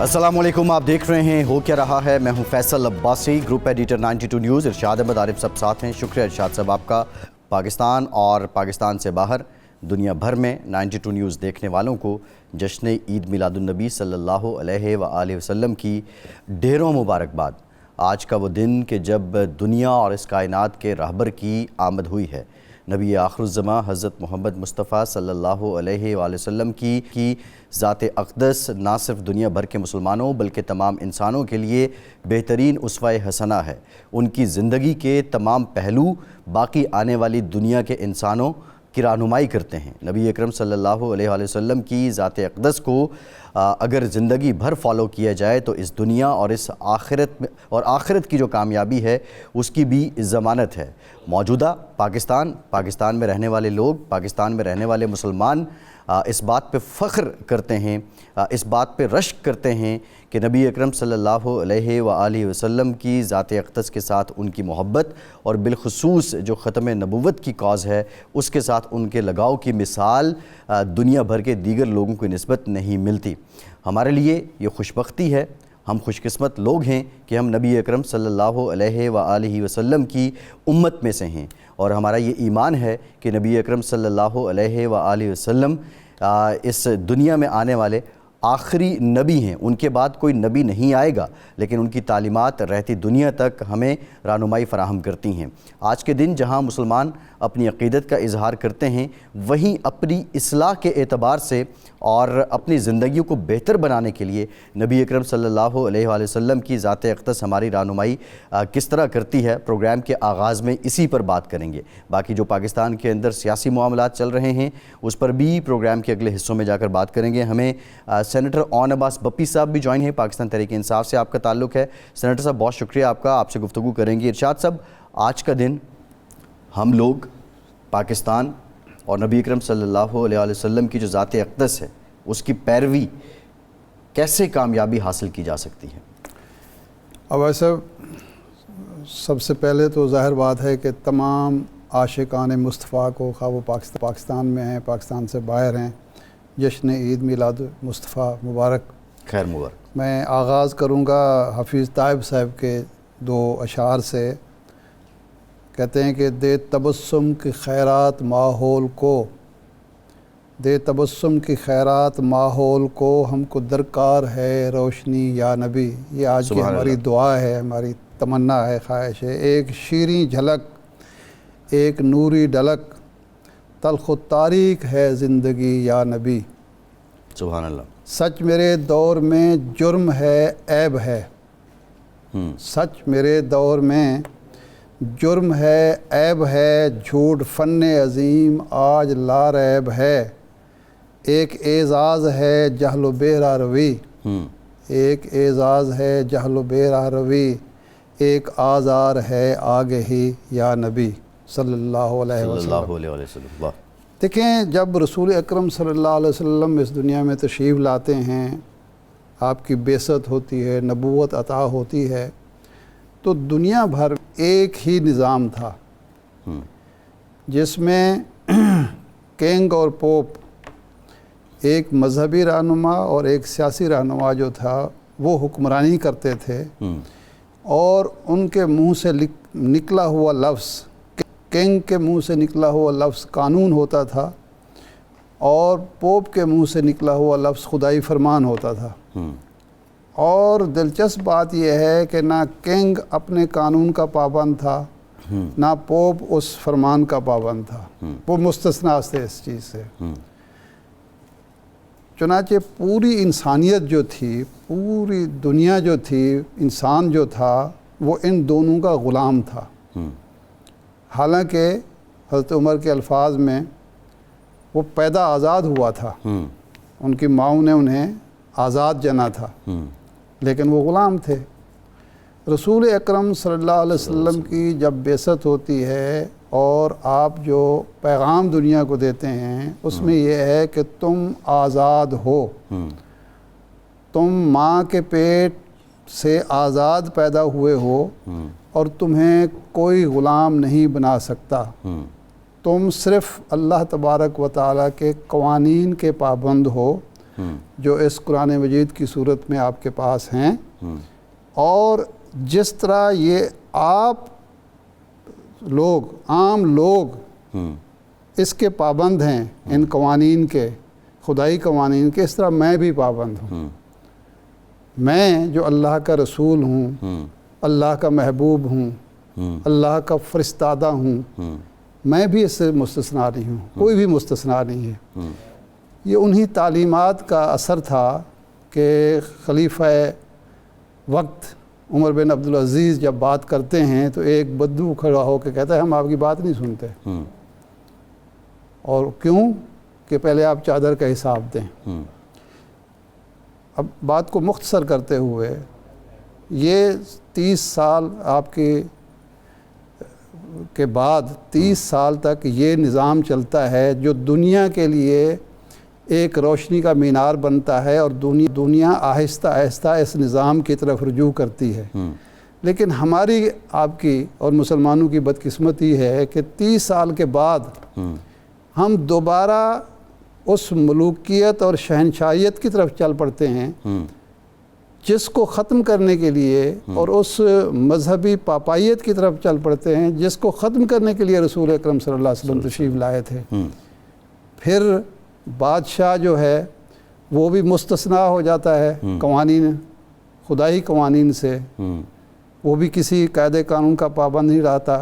السلام علیکم، آپ دیکھ رہے ہیں ہو کیا رہا ہے۔ میں ہوں Faisal Abbasi, group editor 92 news. Irshad Ahmad Arif sahib ساتھ ہیں۔ شکریہ ارشاد صاحب آپ کا۔ پاکستان اور پاکستان سے باہر دنیا بھر میں 92 نیوز دیکھنے والوں کو جشن عید میلاد النبی صلی اللہ علیہ وآلہ وسلم کی ڈھیروں مبارکباد۔ آج کا وہ دن کہ جب دنیا اور اس کائنات کے رہبر کی آمد ہوئی ہے۔ نبی آخر الزماں حضرت محمد مصطفیٰ صلی اللہ علیہ وآلہ وسلم کی ذات اقدس نہ صرف دنیا بھر کے مسلمانوں بلکہ تمام انسانوں کے لیے بہترین اسوہ حسنہ ہے۔ ان کی زندگی کے تمام پہلو باقی آنے والی دنیا کے انسانوں کی رہنمائی کرتے ہیں۔ نبی اکرم صلی اللہ علیہ وآلہ وسلم کی ذات اقدس کو اگر زندگی بھر فالو کیا جائے تو اس دنیا اور اس آخرت کی جو کامیابی ہے اس کی بھی ضمانت ہے۔ موجودہ پاکستان میں رہنے والے لوگ، پاکستان میں رہنے والے مسلمان اس بات پہ فخر کرتے ہیں، اس بات پہ رشک کرتے ہیں کہ نبی اکرم صلی اللہ علیہ وآلہ وسلم کی ذات اقدس کے ساتھ ان کی محبت اور بالخصوص جو ختم نبوت کی کاز ہے اس کے ساتھ ان کے لگاؤ کی مثال دنیا بھر کے دیگر لوگوں کی نسبت نہیں ملتی۔ ہمارے لیے یہ خوش بختی ہے، ہم خوش قسمت لوگ ہیں کہ ہم نبی اکرم صلی اللہ علیہ وآلہ وسلم کی امت میں سے ہیں، اور ہمارا یہ ایمان ہے کہ نبی اکرم صلی اللہ علیہ وآلہ وسلم اس دنیا میں آنے والے آخری نبی ہیں۔ ان کے بعد کوئی نبی نہیں آئے گا، لیکن ان کی تعلیمات رہتی دنیا تک ہمیں رہنمائی فراہم کرتی ہیں۔ آج کے دن جہاں مسلمان اپنی عقیدت کا اظہار کرتے ہیں، وہیں اپنی اصلاح کے اعتبار سے اور اپنی زندگیوں کو بہتر بنانے کے لیے نبی اکرم صلی اللہ علیہ وآلہ وسلم کی ذات اقدس ہماری رہنمائی کس طرح کرتی ہے، پروگرام کے آغاز میں اسی پر بات کریں گے۔ باقی جو پاکستان کے اندر سیاسی معاملات چل رہے ہیں اس پر بھی پروگرام کے اگلے حصوں میں جا کر بات کریں گے۔ ہمیں سینیٹر اون عباس بپی صاحب بھی جوائن ہیں، پاکستان تحریک انصاف سے آپ کا تعلق ہے۔ سینیٹر صاحب بہت شکریہ آپ کا، آپ سے گفتگو کریں گے۔ ارشاد صاحب، آج کا دن ہم لوگ پاکستان اور نبی اکرم صلی اللہ علیہ وسلم کی جو ذات اقدس ہے اس کی پیروی کیسے کامیابی حاصل کی جا سکتی ہے؟ اب ایسا سب سے پہلے تو ظاہر بات ہے کہ تمام عاشقان مصطفیٰ کو، خواہ وہ پاکستان میں ہیں، پاکستان سے باہر ہیں، جشن عید میلاد مصطفیٰ مبارک۔ خیر مبارک۔ میں آغاز کروں گا حفیظ طائب صاحب کے دو اشعار سے۔ کہتے ہیں کہ دے تبسم کی خیرات ماحول کو، دے تبسم کی خیرات ماحول کو، ہم کو درکار ہے روشنی یا نبی۔ یہ آج کی ہماری دعا ہے، ہماری تمنا ہے، خواہش ہے۔ ایک شیریں جھلک، ایک نوری ڈلک، تلخ و تاریک ہے زندگی یا نبی۔ سبحان اللہ۔ سچ میرے دور میں جرم ہے، عیب ہے، سچ میرے دور میں جرم ہے، عیب ہے، جھوٹ فن عظیم آج لا ریب ہے۔ ایک اعزاز ہے جہل و بے راہ روی، ایک اعزاز ہے جہل و بے راہ روی، ایک آزار ہے آگہی یا نبی صلی اللہ علیہ وسلم۔ دیکھیں، جب رسول اکرم صلی اللہ علیہ وسلم اس دنیا میں تشریف لاتے ہیں، آپ کی بعثت ہوتی ہے، نبوت عطا ہوتی ہے، تو دنیا بھر ایک ہی نظام تھا جس میں کنگ اور پوپ، ایک مذہبی رہنما اور ایک سیاسی رہنما جو تھا وہ حکمرانی کرتے تھے، اور ان کے منہ سے نکلا ہوا لفظ، کنگ کے منہ سے نکلا ہوا لفظ قانون ہوتا تھا، اور پوپ کے منہ سے نکلا ہوا لفظ خدائی فرمان ہوتا تھا۔ اور دلچسپ بات یہ ہے کہ نہ کنگ اپنے قانون کا پابند تھا، نہ پوپ اس فرمان کا پابند تھا، وہ مستثنا تھے اس چیز سے۔ چنانچہ پوری انسانیت جو تھی، پوری دنیا جو تھی، انسان جو تھا، وہ ان دونوں کا غلام تھا۔ حالانکہ حضرت عمر کے الفاظ میں وہ پیدا آزاد ہوا تھا، ان کی ماؤں نے انہیں آزاد جنا تھا، لیکن وہ غلام تھے۔ رسول اکرم صلی اللہ علیہ وسلم کی جب بعثت ہوتی ہے اور آپ جو پیغام دنیا کو دیتے ہیں اس میں یہ ہے کہ تم آزاد ہو، تم ماں کے پیٹ سے آزاد پیدا ہوئے ہو اور تمہیں کوئی غلام نہیں بنا سکتا، تم صرف اللہ تبارک و تعالیٰ کے قوانین کے پابند ہو، جو اس قرآن مجید کی صورت میں آپ کے پاس ہیں، اور جس طرح یہ آپ لوگ، عام لوگ اس کے پابند ہیں، ان قوانین کے، خدائی قوانین کے، اس طرح میں بھی پابند ہوں۔ میں جو اللہ کا رسول ہوں، اللہ کا محبوب ہوں، اللہ کا فرستادہ ہوں، میں بھی اس سے مستثنا نہیں ہوں، کوئی بھی مستثنا نہیں ہے۔ یہ انہی تعلیمات کا اثر تھا کہ خلیفہ وقت عمر بن عبدالعزیز جب بات کرتے ہیں تو ایک بدو کھڑا ہو کے کہتا ہے ہم آپ کی بات نہیں سنتے۔ اور کیوں؟ کہ پہلے آپ چادر کا حساب دیں۔ اب بات کو مختصر کرتے ہوئے، یہ 30 سال آپ کے بعد 30 سال تک یہ نظام چلتا ہے جو دنیا کے لیے ایک روشنی کا مینار بنتا ہے، اور دنیا آہستہ آہستہ اس نظام کی طرف رجوع کرتی ہے۔ لیکن ہماری، آپ کی اور مسلمانوں کی بدقسمتی ہے کہ 30 سال کے بعد ہم دوبارہ اس ملوکیت اور شہنشاہیت کی طرف چل پڑتے ہیں جس کو ختم کرنے کے لیے، اور اس مذہبی پاپائیت کی طرف چل پڑتے ہیں جس کو ختم کرنے کے لیے رسول اکرم صلی اللہ علیہ وسلم تشریف لائے تھے۔ پھر بادشاہ جو ہے وہ بھی مستثنا ہو جاتا ہے قوانین، خدائی قوانین سے، وہ بھی کسی قاعدے قانون کا پابند نہیں رہتا،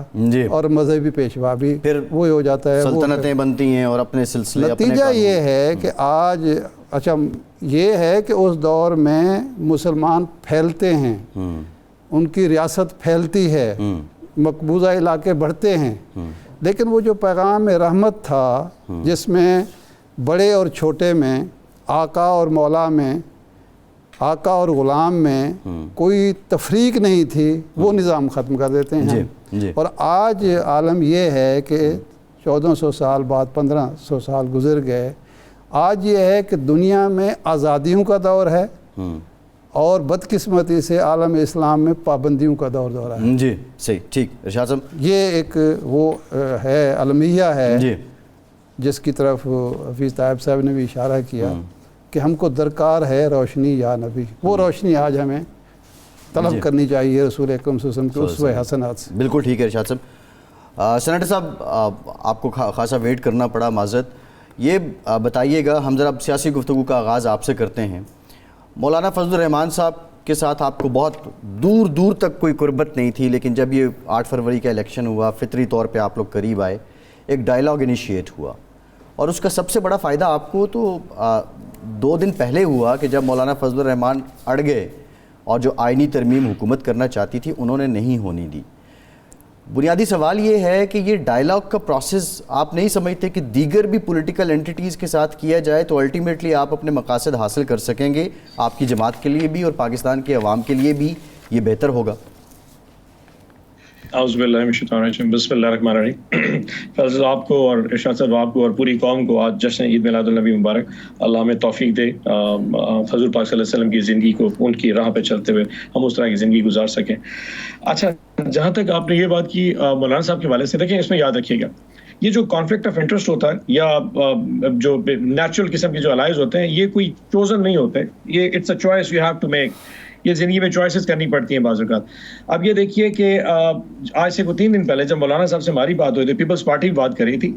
اور مذہبی پیشوا بھی پھر وہی ہو جاتا ہے، سلطنتیں بنتی ہیں اور اپنے سلسلے۔ نتیجہ یہ ہے کہ آج، اچھا یہ ہے کہ اس دور میں مسلمان پھیلتے ہیں، ان کی ریاست پھیلتی ہے، مقبوضہ علاقے بڑھتے ہیں، لیکن وہ جو پیغام رحمت تھا جس میں بڑے اور چھوٹے میں، آقا اور مولا میں، آقا اور غلام میں کوئی تفریق نہیں تھی، وہ نظام ختم کر دیتے ہیں۔ اور آج عالم یہ ہے کہ 1400 سال بعد 1500 سال گزر گئے، آج یہ ہے کہ دنیا میں آزادیوں کا دور ہے، اور بدقسمتی سے عالم اسلام میں پابندیوں کا دور رہا ہے۔ جی صحیح، ٹھیک ارشاد صاحب، یہ ایک وہ ہے المیہ ہے جس کی طرف حفیظ طیب صاحب نے بھی اشارہ کیا کہ ہم کو درکار ہے روشنی یا نبی، وہ روشنی آج ہمیں طلب کرنی چاہیے رسول اکرم صلی اللہ علیہ وسلم کے اسوہ حسنات سے۔ بالکل ٹھیک ہے ارشاد صاحب۔ سینیٹر صاحب، آپ کو خاصا ویٹ کرنا پڑا، معذرت۔ یہ بتائیے گا، ہم ذرا سیاسی گفتگو کا آغاز آپ سے کرتے ہیں۔ مولانا فضل الرحمان صاحب کے ساتھ آپ کو بہت دور دور تک کوئی قربت نہیں تھی، لیکن جب یہ 8 فروری کا الیکشن ہوا، فطری طور پہ آپ لوگ قریب آئے، ایک ڈائلاگ انیشیٹ ہوا، اور اس کا سب سے بڑا فائدہ آپ کو تو 2 دن پہلے ہوا کہ جب مولانا فضل الرحمان اڑ گئے اور جو آئینی ترمیم حکومت کرنا چاہتی تھی انہوں نے نہیں ہونے دی۔ بنیادی سوال یہ ہے کہ یہ ڈائلاگ کا پروسیس آپ نہیں سمجھتے کہ دیگر بھی پولیٹیکل انٹیٹیز کے ساتھ کیا جائے تو الٹیمیٹلی آپ اپنے مقاصد حاصل کر سکیں گے، آپ کی جماعت کے لیے بھی اور پاکستان کے عوام کے لیے بھی یہ بہتر ہوگا؟ اعوذ باللہ من الشیطان الرجیم، بسم اللہ الرحمن الرحیم۔ فضل آپ کو اور ارشاد صاحب آپ کو اور پوری قوم کو آج جشن عید میلاد النبی مبارک۔ اللہ ہمیں توفیق دے حضور پاک صلی اللہ علیہ وسلم کی زندگی کو، ان کی راہ پہ چلتے ہوئے ہم اس طرح کی زندگی گزار سکیں۔ اچھا، جہاں تک آپ نے یہ بات کی مولانا صاحب کے والے سے، دیکھیں اس میں یاد رکھیے گا، یہ جو کانفلکٹ آف انٹرسٹ ہوتا ہے یا جو نیچرل قسم کے جو الائز ہوتے ہیں، یہ کوئی چوزن نہیں ہوتے، یہ it's a choice you have to make. یہ زندگی میں چوائسز کرنی پڑتی ہیں بعض اوقات۔ اب یہ دیکھیے کہ آج سے 3 دن پہلے جب مولانا صاحب سے ہماری بات ہوئی تھی، پیپلز پارٹی بات کر رہی تھی،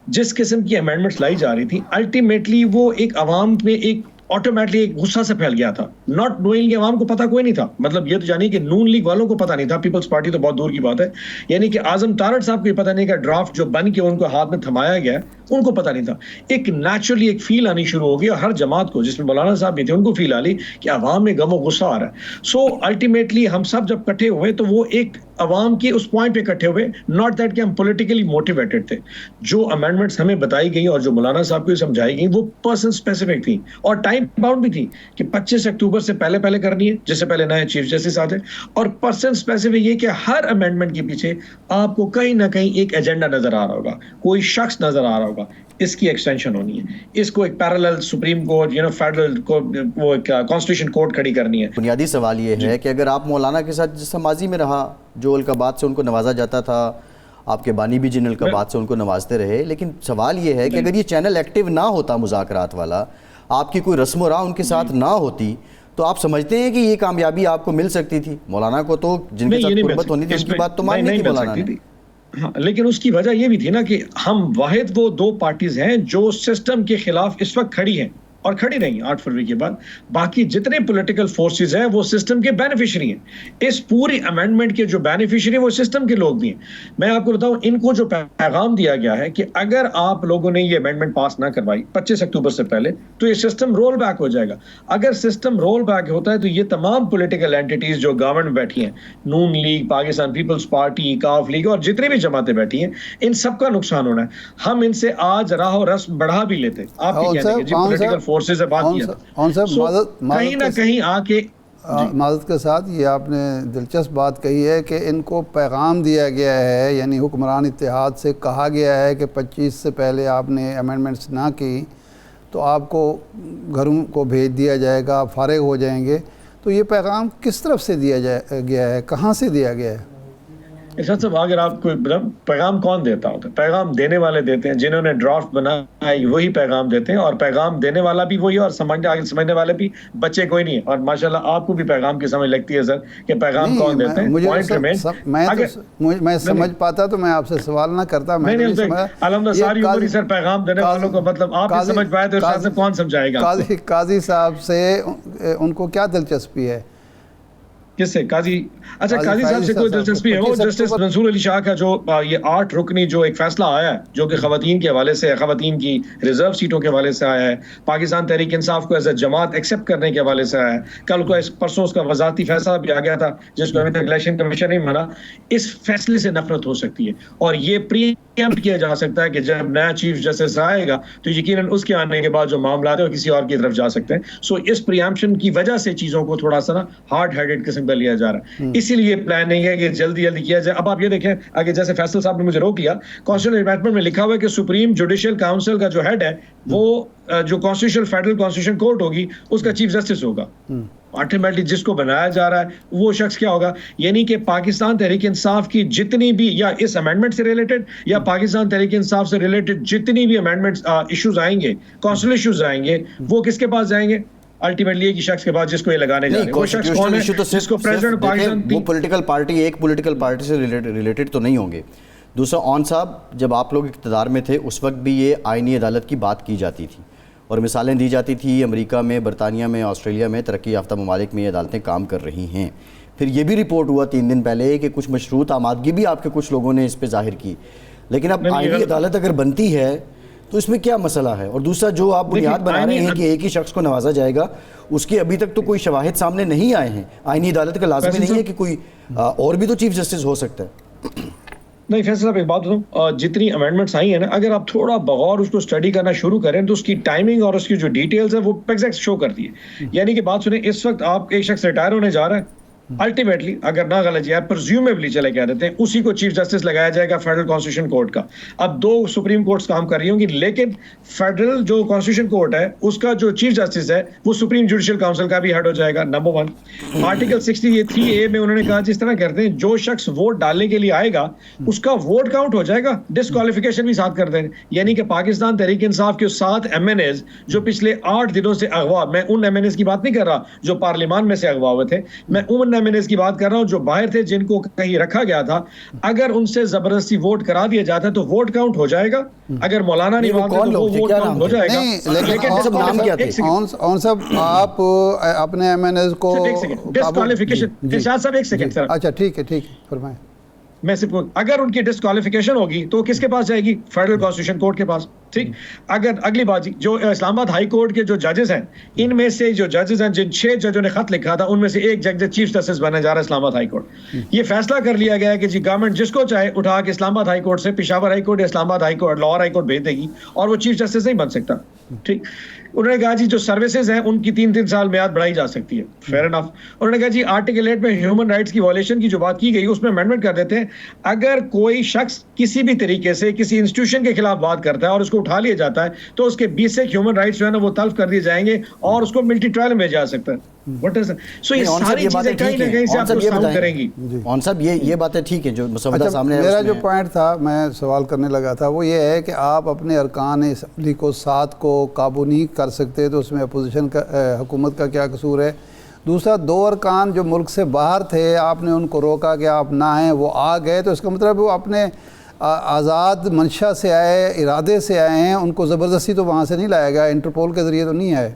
جس قسم کی امینڈمنٹس لائی جا رہی تھی، الٹیمیٹلی وہ ایک عوام میں ایک آٹومیٹلی ایک غصہ سے پھیل گیا تھا، ناٹ نوئنگ، عوام کو پتہ کوئی نہیں تھا۔ مطلب یہ تو جانی کہ نون لیگ والوں کو پتہ نہیں تھا، پیپلز پارٹی تو بہت دور کی بات ہے، یعنی کہ اعظم تارڑ صاحب کو یہ پتہ نہیں کہ ڈرافٹ جو بن کے ان کو ہاتھ میں تھمایا گیا ہے ان کو پتہ نہیں تھا۔ ایک نیچرلی ایک فیل آنی شروع ہو گئی، اور ہر جماعت کو، جس میں مولانا صاحب بھی تھے، ان کو فیل آ لی کہ عوام میں غم و غصہ آ رہا ہے۔ سو الٹیمیٹلی ہم سب جب اکٹھے ہوئے تو وہ ایک عوام کے اس پوائنٹ پہ اکٹھے ہوئے، ناٹ دیٹ کہ ہم پولیٹیکلی موٹیویٹڈ تھے۔ جو امینڈمنٹس ہمیں بتائی گئی اور جو مولانا صاحب کو سمجھائی گئی وہ پرسن اسپیسیفک تھیں اور ٹائم باؤنڈ بھی تھی کہ 25 اکتوبر سے پہلے کرنی ہے، جس سے پہلے نئے چیف جسٹس آتے، اور پرسن اسپیسیفک یہ کہ ہر امینڈمنٹ کے پیچھے آپ کو کہیں نہ کہیں ایک ایجنڈا نظر آ رہا ہوگا، کوئی شخص نظر آ رہا ہوگا، اس کی ایکسٹینشن ہونی ہے، اس کو ایک پیرالل سپریم کورٹ فیڈرل وہ کانسٹیٹیوشن کورٹ کھڑی کرنی ہے۔ بنیادی سوال یہ ہے کہ اگر آپ مولانا کے ساتھ جس ماضی میں رہا، جو القابات سے ان کو نوازا جاتا تھا، آپ کے بانی بھی جن القابات سے ان کو نوازتے رہے، لیکن سوال یہ ہے کہ اگر یہ چینل ایکٹیو نہ ہوتا مذاکرات والا، آپ کی کوئی رسم و راہ ان کے ساتھ نہ ہوتی تو آپ سمجھتے ہیں کہ یہ کامیابی آپ کو مل سکتی تھی؟ مولانا کو تو جن کے ساتھ قربت ہونی تھی ان کی بات تو ماننی تھی مولانا نے. ہاں لیکن اس کی وجہ یہ بھی تھی نا کہ ہم واحد وہ دو پارٹیز ہیں جو سسٹم کے خلاف اس وقت کھڑی ہیں اور کھڑی نہیں 8 فروری کے بعد. باقی جتنے پولیٹیکل فورسز ہیں وہ سسٹم کے بینیفیشری ہیں. اس پوری امینڈمنٹ کے جو بینیفیشری ہیں وہ سسٹم کے لوگ بھی ہیں. میں آپ کو بتاؤں ان کو جو پیغام دیا گیا ہے کہ اگر آپ لوگوں نے یہ امینڈمنٹ پاس نہ کروائی 25 اکتوبر سے پہلے تو یہ سسٹم رول بیک ہو جائے گا. اگر سسٹم رول بیک ہوتا ہے تو یہ تمام پولیٹیکل اینٹیز جو گورنمنٹ بیٹھی ہیں, نون لیگ, پاکستان پیپلز پارٹی, کاف لیگ اور جتنی بھی جماعتیں بیٹھی ہیں, ان سب کا نقصان ہونا ہے. ہم ان سے آج راہ و رسم بڑھا بھی لیتے. آپ کی کہنے جی پولیٹیکل فورسز سے بات کیا کہیں نہ کہیں آ کے معذرت کے ساتھ یہ آپ نے دلچسپ بات کہی ہے کہ ان کو پیغام دیا گیا ہے, یعنی حکمران اتحاد سے کہا گیا ہے کہ 25 سے پہلے آپ نے امینڈمنٹس نہ کی تو آپ کو گھروں کو بھیج دیا جائے گا, فارغ ہو جائیں گے. تو یہ پیغام کس طرف سے دیا گیا ہے, کہاں سے دیا گیا ہے؟ ارشاد صاحب اگر آپ کو پیغام کون دیتا ہوتا ہے؟ پیغام دینے والے دیتے ہیں, جنہوں نے ڈرافٹ بنایا ہے وہی پیغام دیتے ہیں, اور پیغام دینے والا بھی وہی اور سمجھنے والے بھی بچے کوئی نہیں ہے. اور ماشاءاللہ آپ کو بھی پیغام کی سمجھ لگتی ہے سر کہ پیغام کون دیتے ہیں. میں سمجھ پاتا تو میں آپ سے سوال نہ کرتا. الحمدہ ساری عمر سر پیغام دینے والوں کو مطلب آپ بھی سمجھ پائے تو ارشاد صاحب کون سمجھائے گا؟ قاضی صاحب سے ان کو کیا دلچسپی ہے؟ کس سے؟ قاضی صاحب سے کوئی دلچسپی ہے؟ وہ جسٹس منصور علی شاہ کا جو یہ 8 رکنی جو ایک فیصلہ آیا ہے جو کہ خواتین کے حوالے سے, خواتین کی ریزرو سیٹوں کے حوالے سے آیا ہے, پاکستان تحریک انصاف کو ایز اے جماعت ایکسیپٹ کرنے کے حوالے سے آیا ہے. کل کو پرسوں اس کا وزارتی فیصلہ بھی آ گیا تھا جس کو ابھی تک الیکشن کمیشن نہیں مانا. اس فیصلے سے نفرت ہو سکتی ہے اور یہ پریمپٹ کیا جا سکتا ہے کہ جب نیا چیف جسٹس آئے گا تو یقیناً اس کے آنے کے بعد جو معاملات ہیں وہ کسی اور کی طرف جا سکتے ہیں. سو اس پریمپشن کی وجہ سے چیزوں کو تھوڑا سا نا ہارڈ ہیڈڈ قسم کا لیا جا رہا ہے. اسی لیے پلاننگ ہے کہ جلدی کیا جائے. اب آپ یہ دیکھیں آگے, جیسے فیصل صاحب نے مجھے روک لیا, کانسٹیٹیوشنل امینڈمنٹ میں لکھا ہوا ہے کہ سپریم جوڈیشل کاؤنسل کا جو ہیڈ ہے وہ جو کانسٹیٹیوشنل فیڈرل کانسٹیٹیوشن کورٹ ہوگی اس کا چیف جسٹس ہوگا. الٹیمیٹلی جس کو بنایا جا رہا ہے وہ شخص کیا ہوگا؟ یعنی کہ پاکستان تحریک انصاف کی جتنی بھی یا اس امینڈمنٹ سے ریلیٹڈ یا پاکستان تحریک انصاف سے ریلیٹڈ جتنی بھی امینڈمنٹ ایشوز آئیں گے, کانسٹیٹیوشنل ایشوز آئیں گے, وہ کس کے پاس جائیں گے؟ الٹیمیٹلی ایک شخص کے بعد جس کو یہ لگانے جا رہے ہیں. وہ شخص کون ہے؟ جس کو پریزیڈنٹ پاکستان, وہ پولیٹیکل پارٹی ایک پولیٹیکل پارٹی سے ریلیٹڈ تو نہیں ہوں گے. دوسرا, اون صاحب جب آپ لوگ اقتدار میں تھے اس وقت بھی یہ آئینی عدالت کی بات کی جاتی تھی اور مثالیں دی جاتی تھی. امریکہ میں, برطانیہ میں, آسٹریلیا میں, ترقی یافتہ ممالک میں یہ عدالتیں کام کر رہی ہیں. پھر یہ بھی رپورٹ ہوا 3 دن پہلے کہ کچھ مشروط آمادگی بھی آپ کے کچھ لوگوں نے اس پہ ظاہر کی. لیکن اب آئینی عدالت اگر بنتی ہے تو اس میں کیا مسئلہ ہے؟ اور دوسرا جو آپ بنیاد بنا رہے ہیں کہ ایک ہی شخص کو نوازا جائے گا, اس کے ابھی تک تو کوئی شواہد سامنے نہیں آئے ہیں. آئینی عدالت کا لازمی نہیں ہے کہ کوئی اور بھی تو چیف جسٹس ہو سکتا ہے. نہیں فیصل صاحب ایک بات بتاؤں, جتنی امینڈمنٹس آئی ہیں نا, اگر آپ تھوڑا بغور اس کو اسٹڈی کرنا شروع کریں تو اس کی ٹائمنگ اور اس کی جو ڈیٹیلز ہے وہ ایگزیکٹ شو کرتی ہے. یعنی کہ بات سنیں, اس وقت آپ ایک شخص ریٹائر ہونے جا رہا ہے, الٹیمیٹلی اگر نہ غلط ہے پرزیومیبلی چلے کہہ دیتے ہیں اسی کو چیف جسٹس لگایا جائے گا فیڈرل کانسٹیٹیوشن کورٹ کا. اب 2 سپریم کورٹس کام کر رہی ہوں گی, لیکن فیڈرل جو کانسٹیٹیوشن کورٹ ہے اس کا جو چیف جسٹس ہے وہ سپریم جوڈیشل کاؤنسل کا بھی ہیڈ ہو جائے گا. نمبر 1 آرٹیکل 63A میں انہوں نے کہا جس طرح کرتے ہیں جو شخص ووٹ ڈالنے کے لیے آئے گا اس کا ووٹ کاؤنٹ ہو جائے گا, ڈسکوالیفیکیشن بھی ساتھ کر دیں. یعنی کہ پاکستان تحریک انصاف کے 7 MNAs جو پچھلے 8 دنوں سے اغوا, میں ان MNAs کی بات نہیں کر رہا جو پارلیمان میں سے اغوا ہوئے تھے, میں ان MNAs کی بات کر رہا ہوں جو باہر تھے جن کو کہیں رکھا گیا تھا. اگر ان سے زبردستی ووٹ کرا دیا جاتا ہے تو ووٹ کاؤنٹ ہو جائے گا. اگر مولانا نہیں مانتے تو وہ ووٹ کاؤنٹ ہو جائے گا. لیکن صاحب آپ اپنے MNAs کو ڈسکوالیفیکیشن, ارشاد صاحب ایک سیکنڈ سر. اچھا ٹھیک ہے فرمائیں. میں صرف اگر ان کی ڈسکوالیفیکیشن ہوگی تو کس کے پاس جائے گی؟ فیڈرل کانسٹیٹیوشن کورٹ کے پاس. ٹھیک, اگر اگلی بات جو اسلام آباد ہائی کورٹ کے جو ججز ہیں, ان میں سے جو ججز ہیں جن 6 ججوں نے خط لکھا تھا ان میں سے ایک جج چیف جسٹس بننے جا رہا ہے اسلام آباد ہائی کورٹ. یہ فیصلہ کر لیا گیا ہے کہ جی گورنمنٹ جس کو چاہے اٹھا کے اسلام آباد ہائی کورٹ سے پشاور ہائی کورٹ یا اسلام آباد high court, Lahore high court بھیج دے گی اور وہ چیف جسٹس نہیں بن سکتا. ٹھیک, انہوں نے کہا جی جو سروسز ہیں ان کی 3 سال میعاد بڑھائی جا سکتی ہے. Fair enough. انہوں نے کہا جی آرٹیکل 8 میں ہیومن رائٹس کی وائلیشن کی جو بات کی گئی اس میں امینڈمنٹ کر دیتے ہیں, اگر کوئی شخص کسی بھی طریقے سے کسی انسٹیٹیوشن کے خلاف بات کرتا ہے اور اس کو اٹھا لیا جاتا ہے تو اس کے بیسک ہیومن رائٹس جو ہے نا وہ تلف کر دیے جائیں گے اور اس کو ملٹری ٹرائل میں بھیجا جا سکتا ہے. What is that? So یہ ساری چیزیں کہیں نہ کہیں سے آپ کو ساؤنڈ کریں گی. اون صاحب یہ باتیں ٹھیک ہیں جو مسودہ سامنے میرا جو پوائنٹ تھا میں سوال کرنے لگا تھا وہ یہ ہے کہ آپ اپنے ارکان اسمبلی کو 7 کو قابو نہیں کر سکتے تو اس میں اپوزیشن کا حکومت کا کیا قصور ہے؟ دوسرا 2 ارکان جو ملک سے باہر تھے آپ نے ان کو روکا کہ آپ نہ آئیں، وہ آ گئے، تو اس کا مطلب وہ اپنے آزاد منشا سے آئے، ارادے سے آئے ہیں، ان کو زبردستی تو وہاں سے نہیں لایا گیا، انٹرپول کے ذریعے تو نہیں آئے.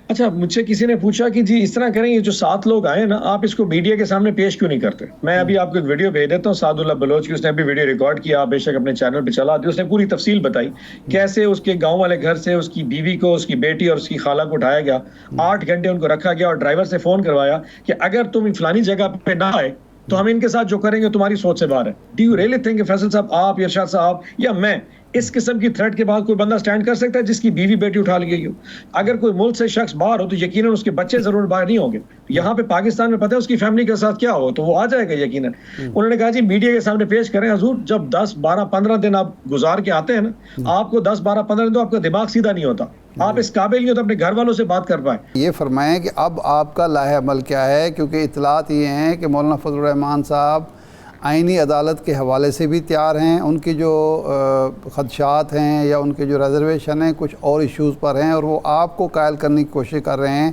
اچھا مجھ سے کسی نے پوچھا کہ جی اس طرح کریں یہ جو 7 لوگ آئے نا آپ اس کو میڈیا کے سامنے پیش کیوں نہیں کرتے؟ میں ابھی آپ کو ایک ویڈیو بھیج دیتا ہوں سعد اللہ بلوچ کی، اس نے ابھی ویڈیو ریکارڈ کیا، آپ بے شک اپنے چینل پہ چلا دی، اس نے پوری تفصیل بتائی کیسے اس کے گاؤں والے گھر سے اس کی بیوی کو، اس کی بیٹی اور اس کی خالہ کو اٹھایا گیا، 8 گھنٹے ان کو رکھا گیا اور ڈرائیور سے فون کروایا کہ اگر تم فلانی جگہ پہ نہ آئے تو ہم ان کے ساتھ جو کریں گے تمہاری سوچ سے باہر ہے. ڈو یو ریئلی تھنک کہ فیصل صاحب، آپ، ارشاد صاحب یا میں، اس قسم کی تھریٹ کے بعد کوئی بندہ سٹینڈ کر سکتا ہے جس کی بیوی بیٹی اٹھا لی گئی ہو؟ اگر کوئی ملک سے شخص باہر ہو تو یقیناً اس کے بچے ضرور باہر نہیں ہوں گے. یہاں پہ پاکستان میں پتہ ہے اس کی فیملی کے ساتھ کیا ہو تو وہ آ جائے گا یقیناً. انہوں نے کہا جی میڈیا کے سامنے پیش کریں. حضور جب 10 12 15 دن آپ گزار کے آتے ہیں نا، آپ کو 10 12 15 دن تو آپ کا دماغ سیدھا نہیں ہوتا، آپ اس قابل نہیں ہوتے اپنے گھر والوں سے بات کر پائیں. یہ فرمائیں کہ اب آپ کا لاہ عمل کیا ہے، کیونکہ اطلاعات یہ ہیں کہ مولانا فضل الرحمان صاحب آئینی عدالت کے حوالے سے بھی تیار ہیں، ان کی جو خدشات ہیں یا ان کے جو ریزرویشن ہیں کچھ اور ایشوز پر ہیں، اور وہ آپ کو قائل کرنے کی کوشش کر رہے ہیں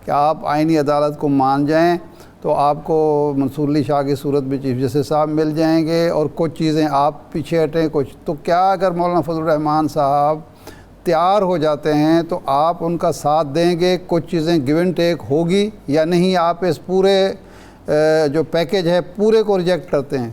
کہ آپ آئینی عدالت کو مان جائیں تو آپ کو منصور علی شاہ کی صورت میں چیف جسٹس صاحب مل جائیں گے اور کچھ چیزیں آپ پیچھے ہٹیں کچھ. تو کیا اگر مولانا فضل الرحمان صاحب تیار ہو جاتے ہیں تو آپ ان کا ساتھ دیں گے؟ کچھ چیزیں گیو اینڈ ٹیک ہوگی یا نہیں؟ آپ اس پورے جو پیکیج ہے پورے کو ریجیکٹ کرتے ہیں؟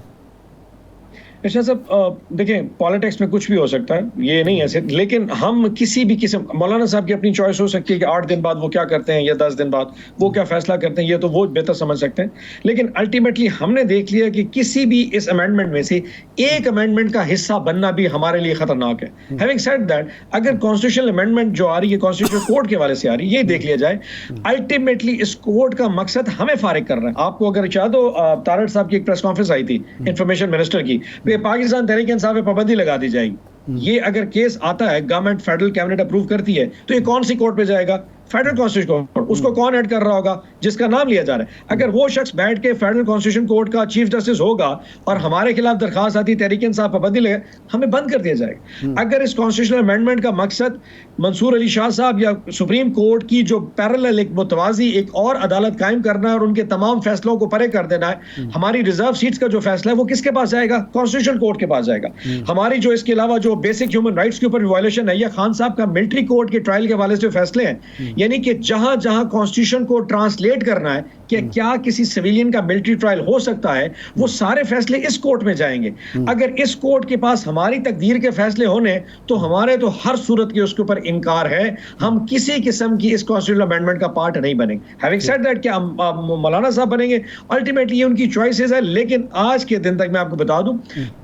ارشاد صاحب دیکھیں پالیٹکس میں کچھ بھی ہو سکتا ہے، یہ نہیں ہے، لیکن ہم کسی بھی قسم، مولانا صاحب کی اپنی چوائس ہو سکتی ہے کہ 8 دن بعد وہ کیا کرتے ہیں یا 10 دن بعد وہ کیا فیصلہ کرتے ہیں، یہ تو وہ بہتر سمجھ سکتے ہیں. لیکن الٹیمیٹلی ہم نے دیکھ لیا کہ کسی بھی اس امینڈمنٹ میں سے ایک امینڈمنٹ کا حصہ بننا بھی ہمارے لیے خطرناک ہے. ہیونگ سیڈ دیٹ، اگر کانسٹیٹیوشنل امینڈمنٹ جو آ رہی ہے کانسٹیٹیوشنل کورٹ کے حوالے سے آ رہی ہے، یہ دیکھ لیا جائے الٹیمیٹلی اس کورٹ کا مقصد ہمیں فارغ کر رہا ہے. آپ کو اگر یاد ہو طارق صاحب کی ایک پریس کانفرنس آئی تھی انفارمیشن منسٹر کی، پاکستان تحریک انصاف پہ پابندی لگا دی جائے گی. یہ اگر کیس آتا ہے گورنمنٹ فیڈرل کیبنٹ اپروو کرتی ہے تو یہ کون سی کورٹ پہ جائے گا؟ Federal constitution court. اس کو کون ایڈ کر رہا ہوگا؟ جس کا نام لیا جا رہا ہے. اگر وہ شخص بیٹھ کے فیڈرل کانسٹیٹیوشن کورٹ کا چیف جسٹس ہوگا اور ہمارے خلاف درخواست آتی تحریک انصاف پابندی لگے، ہمیں بند کر دیا جائے گا. اگر اس کانسٹیٹیوشنل امینڈمنٹ کا مقصد منصور علی شاہ صاحب یا سپریم کورٹ کی جو پیرالل ایک متوازی ایک اور عدالت قائم کرنا ہے اور ان کے تمام فیصلوں کو پرے کر دینا ہے، ہماری ریزرو سیٹس کا جو فیصلہ ہے وہ کس کے پاس جائے گا؟ کانسٹیٹیوشن کورٹ کے پاس جائے گا. ہماری جو اس کے علاوہ جو بیسک ہیومن رائٹس کے اوپر وائلیشن ہے یا خان صاحب کا ملٹری کورٹ کے ٹرائل کے حوالے سے جو فیصلے ہیں، یعنی کہ جہاں کانسٹیٹیوشن کو ٹرانسلیٹ کرنا ہے کہ کیا کسی سویلین کا ملٹری ٹرائل ہو سکتا ہے، وہ سارے فیصلے اس کورٹ میں جائیں گے. اگر اس کورٹ کے پاس ہماری تقدیر کے فیصلے ہونے تو ہمارے تو ہر صورت کے اس کے اوپر انکار ہے، ہم کسی قسم کی اس کانسٹیٹیوشنل امینڈمنٹ کا پارٹ نہیں بنیں گے. ہیونگ سیڈ دیٹ کہ مولانا صاحب بنیں گے، الٹیمیٹلی یہ ان کی چوائسز ہے. لیکن آج کے دن تک میں آپ کو بتا دوں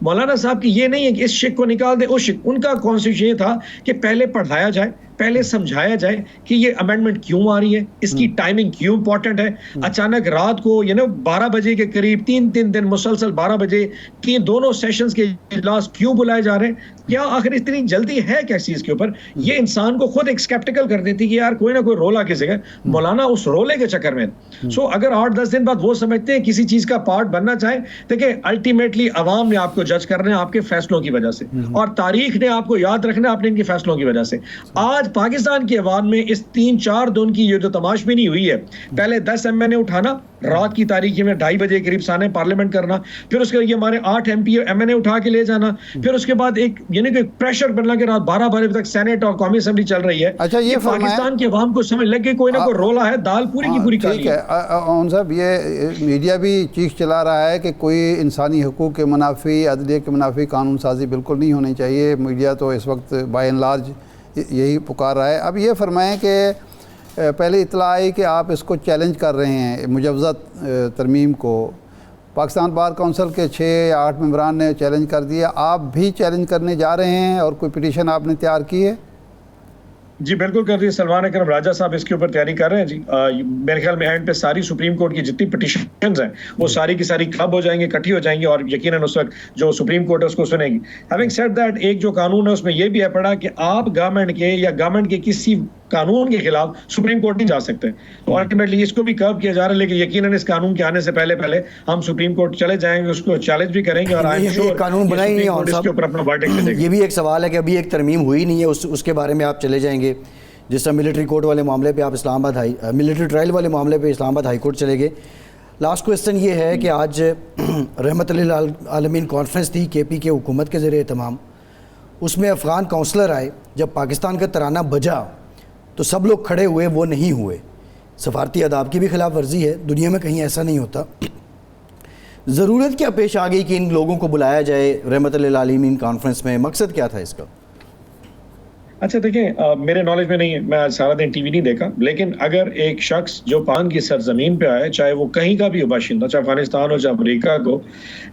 مولانا صاحب کی یہ نہیں ہے کہ اس شک کو نکال دیں اس شک. ان کا کانسٹیٹیوشن یہ تھا کہ پہلے پڑھایا جائے، پہلے سمجھایا جائے کہ یہ امینڈمنٹ کیوں آ رہی ہے، اس کی ٹائمنگ کیوں امپورٹنٹ ہے. اچانک رات کو 12 بجے کے قریب 3 دن مسلسل 12 بجے دونوں سیشنز کے اجلاس کیوں بلائے جا رہے ہیں؟ کیا آخر اتنی جلدی ہے کیا چیز کے اوپر؟ یہ انسان کو خود ایک سکیپٹیکل کر دیتی کہ یار کوئی نہ کوئی رولا کسی کا. مولانا اس رولے کے چکر میں اگر 8-10 دن بعد وہ سمجھتے ہیں کسی چیز کا پارٹ بننا چاہیں، دیکھیں الٹیمیٹلی عوام نے آپ کو جج کرنا ہے آپ کے فیصلوں کی وجہ سے، اور تاریخ نے آپ کو یاد رکھنا ہے اپنے ان کے فیصلوں کی وجہ سے. آج پاکستان کے عوام میں اس 3-4 دن کی یہ جو تماشبینی ہوئی ہے، پہلے 10 MNA اٹھانا رات کی تاریخ میں 2:30 بجے قریب سانے پارلیمنٹ کرنا، پھر اس کے یہ ہمارے 8 MP MNA اٹھا کے لے جانا، پھر اس کے بعد ایک یعنی کہ پریشر بننا کہ رات 12 بجے تک سینٹ اور قومی اسمبلی چل رہی ہے. اچھا یہ پاکستان کے عوام کو سمجھ لگے کوئی نہ کوئی رولا ہے، دال پوری کی پوری کھا لی ہے. اون صاحب یہ میڈیا بھی چیخ چلا رہا ہے کہ کوئی انسانی حقوق کے منافی، عدلیہ کے منافی قانون سازی بالکل نہیں ہونی چاہیے. میڈیا تو اس وقت بائی اینڈ لارج یہی پکار رہا ہے. اب یہ فرمائیں کہ پہلے اطلاع آئی کہ آپ اس کو چیلنج کر رہے ہیں مجوزہ ترمیم کو، پاکستان بار کونسل کے 6 یا 8 ممبران نے چیلنج کر دیا، آپ بھی چیلنج کرنے جا رہے ہیں اور کوئی پٹیشن آپ نے تیار کی ہے؟ جی بالکل کر رہی ہے. سلمان اکرم راجہ صاحب اس کے اوپر تیاری کر رہے ہیں. جی میرے خیال میں اینڈ پہ ساری سپریم کورٹ کی جتنی پٹیشنز ہیں وہ ساری کی ساری کلب ہو جائیں گے، اکٹھی ہو جائیں گی، اور یقیناً اس وقت جو سپریم کورٹ ہے اس کو سنے گی. ہیونگ سیڈ دیٹ ایک جو قانون ہے اس میں یہ بھی ہے پڑا کہ آپ گورنمنٹ کے یا گورنمنٹ کے کسی قانون کے خلاف سپریم کورٹ نہیں جا سکتے. تو الٹیمیٹلی اس کو بھی کرب کیا جا رہا ہے, لیکن یقیناً اس قانون کے آنے سے پہلے ہم سپریم کورٹ چلے جائیں گے, اس کو چیلنج بھی کریں گے, اور قانون بنا ہی نہیں ہے اس کے اوپر اپنا ورڈکٹ دے گا. یہ بھی ایک سوال ہے کہ ابھی ایک ترمیم ہوئی نہیں ہے, اس کے بارے میں آپ چلے جائیں گے. جس طرح ملٹری کورٹ والے معاملے پہ آپ اسلام آباد ملٹری ٹرائل والے معاملے پہ اسلام آباد ہائی کورٹ چلے گئے. لاسٹ کوسچن یہ ہے کہ آج رحمت للعالمین کانفرنس تھی کے پی کے حکومت کے زیر اہتمام, اس میں افغان کونسلر آئے, جب پاکستان کا ترانہ بجا تو سب لوگ کھڑے ہوئے, وہ نہیں ہوئے. سفارتی آداب کی بھی خلاف ورزی ہے, دنیا میں کہیں ایسا نہیں ہوتا. ضرورت کیا پیش آ گئی کہ ان لوگوں کو بلایا جائے رحمت للعالمین کانفرنس میں؟ مقصد کیا تھا اس کا؟ اچھا دیکھیں, میرے نالج میں نہیں ہے, میں سارا دن ٹی وی نہیں دیکھا, لیکن اگر ایک شخص جو پاکستان کی سرزمین پہ آئے, چاہے وہ کہیں کا بھی ہو باشندہ, چاہے افغانستان ہو چاہے امریکہ کو,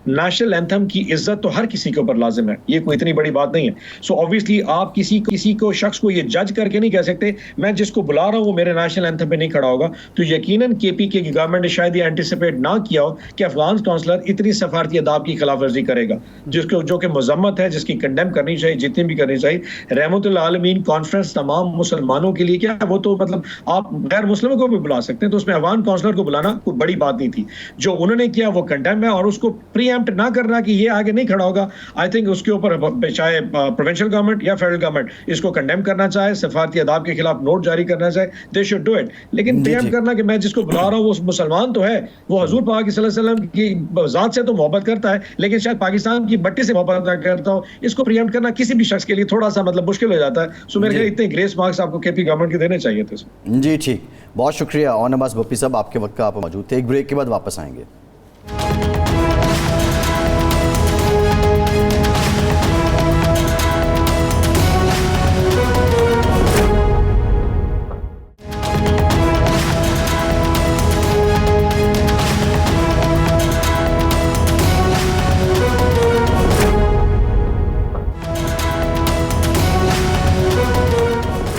نیشنل اینتھم کی عزت تو ہر کسی کے اوپر لازم ہے, یہ کوئی اتنی بڑی بات نہیں ہے. سو آبویسلی آپ کسی کو شخص کو یہ جج کر کے نہیں کہہ سکتے میں جس کو بلا رہا ہوں وہ میرے نیشنل اینتھم پہ نہیں کھڑا ہوگا. تو یقیناً کے پی کے گورنمنٹ نے شاید یہ اینٹیسپیٹ نہ کیا ہو کہ افغان کونسلر اتنی سفارتی آداب کی خلاف ورزی کرے گا, جو کہ مذمت ہے, جس کی کنڈیم کرنی چاہیے, جتنی بھی کرنی چاہیے. رحمت العالمین کانفرنس تمام مسلمانوں کے لیے کیا ہے, وہ تو مطلب آپ غیر مسلموں کو بھی بلا سکتے ہیں, تو اس میں افغان کونسلر کو بلانا کوئی بڑی بات نہیں تھی. جو انہوں نے کیا وہ کنڈیم ہے, اور اس کو پری ایمپٹ نہ کرنا کہ یہ آگے نہیں کھڑا ہوگا, آئی تھنک اس کے اوپر چاہے پروونشل گورنمنٹ یا فیڈرل گورنمنٹ اس کو کنڈیم کرنا چاہے, سفارتی آداب کے خلاف نوٹ جاری کرنا چاہے, دے شوڈ ڈو اٹ. لیکن پری ایمپٹ کرنا کہ میں جس کو بلا رہا ہوں وہ مسلمان تو ہے, وہ حضور پاک صلی اللہ علیہ وسلم کی ذات سے تو محبت کرتا ہے, لیکن شاید پاکستان کی بٹی سے محبت نہ کرتا ہو, اس کو پری ایمپٹ کرنا کسی بھی شخص کے لیے تھوڑا سا مطلب مشکل ہو جاتا ہے. سو میرے خیال اتنے گریس مارکس آپ کو کے پی گورنمنٹ کے دینے چاہیے تھے. جی ٹھیک, بہت شکریہ اون عباس بپی صاحب, آپ کے وقت کا آپ موجود تھے. ایک بریک کے بعد واپس آئیں گے.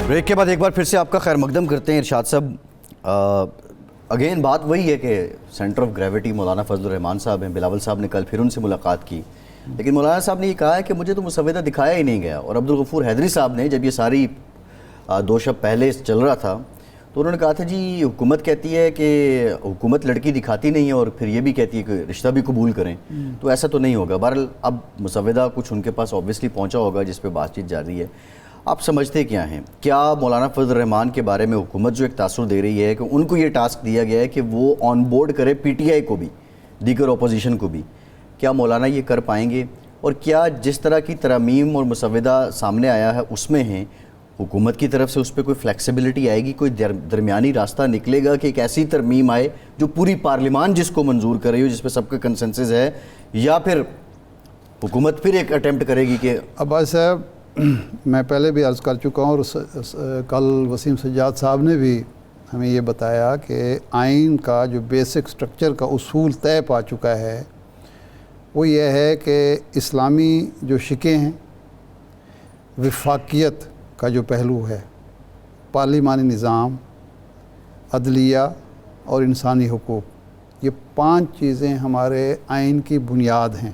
بریک کے بعد ایک بار پھر سے آپ کا خیر مقدم کرتے ہیں. ارشاد صاحب, اگین بات وہی ہے کہ سینٹر آف گریوٹی مولانا فضل الرحمان صاحب ہیں. بلاول صاحب نے کل پھر ان سے ملاقات کی, لیکن مولانا صاحب نے یہ کہا ہے کہ مجھے تو مسودہ دکھایا ہی نہیں گیا. اور عبدالغفور حیدری صاحب نے جب یہ ساری 2 شب پہلے چل رہا تھا تو انہوں نے کہا تھا جی حکومت کہتی ہے کہ حکومت لڑکی دکھاتی نہیں ہے اور پھر یہ بھی کہتی ہے کہ رشتہ بھی قبول کریں, تو ایسا تو نہیں ہوگا. بہرحال اب مسودہ کچھ ان کے پاس اوبویسلی پہنچا ہوگا جس پہ بات چیت جاری ہے. آپ سمجھتے کیا ہیں, کیا مولانا فضل الرحمان کے بارے میں حکومت جو ایک تاثر دے رہی ہے کہ ان کو یہ ٹاسک دیا گیا ہے کہ وہ آن بورڈ کرے پی ٹی آئی کو بھی, دیگر اپوزیشن کو بھی, کیا مولانا یہ کر پائیں گے؟ اور کیا جس طرح کی ترامیم اور مسودہ سامنے آیا ہے اس میں ہیں, حکومت کی طرف سے اس پہ کوئی فلیکسیبلٹی آئے گی, کوئی درمیانی راستہ نکلے گا کہ ایک ایسی ترمیم آئے جو پوری پارلیمان جس کو منظور کر رہی ہو, جس پہ سب کا کنسنسس ہے, یا پھر حکومت پھر ایک اٹیمپٹ کرے گی کہ عباس صاحب, میں پہلے بھی عرض کر چکا ہوں اور کل وسیم سجاد صاحب نے بھی ہمیں یہ بتایا کہ آئین کا جو بیسک سٹرکچر کا اصول طے پا چکا ہے وہ یہ ہے کہ اسلامی جو شکیں ہیں, وفاقیت کا جو پہلو ہے, پارلیمانی نظام, عدلیہ اور انسانی حقوق, یہ 5 چیزیں ہمارے آئین کی بنیاد ہیں.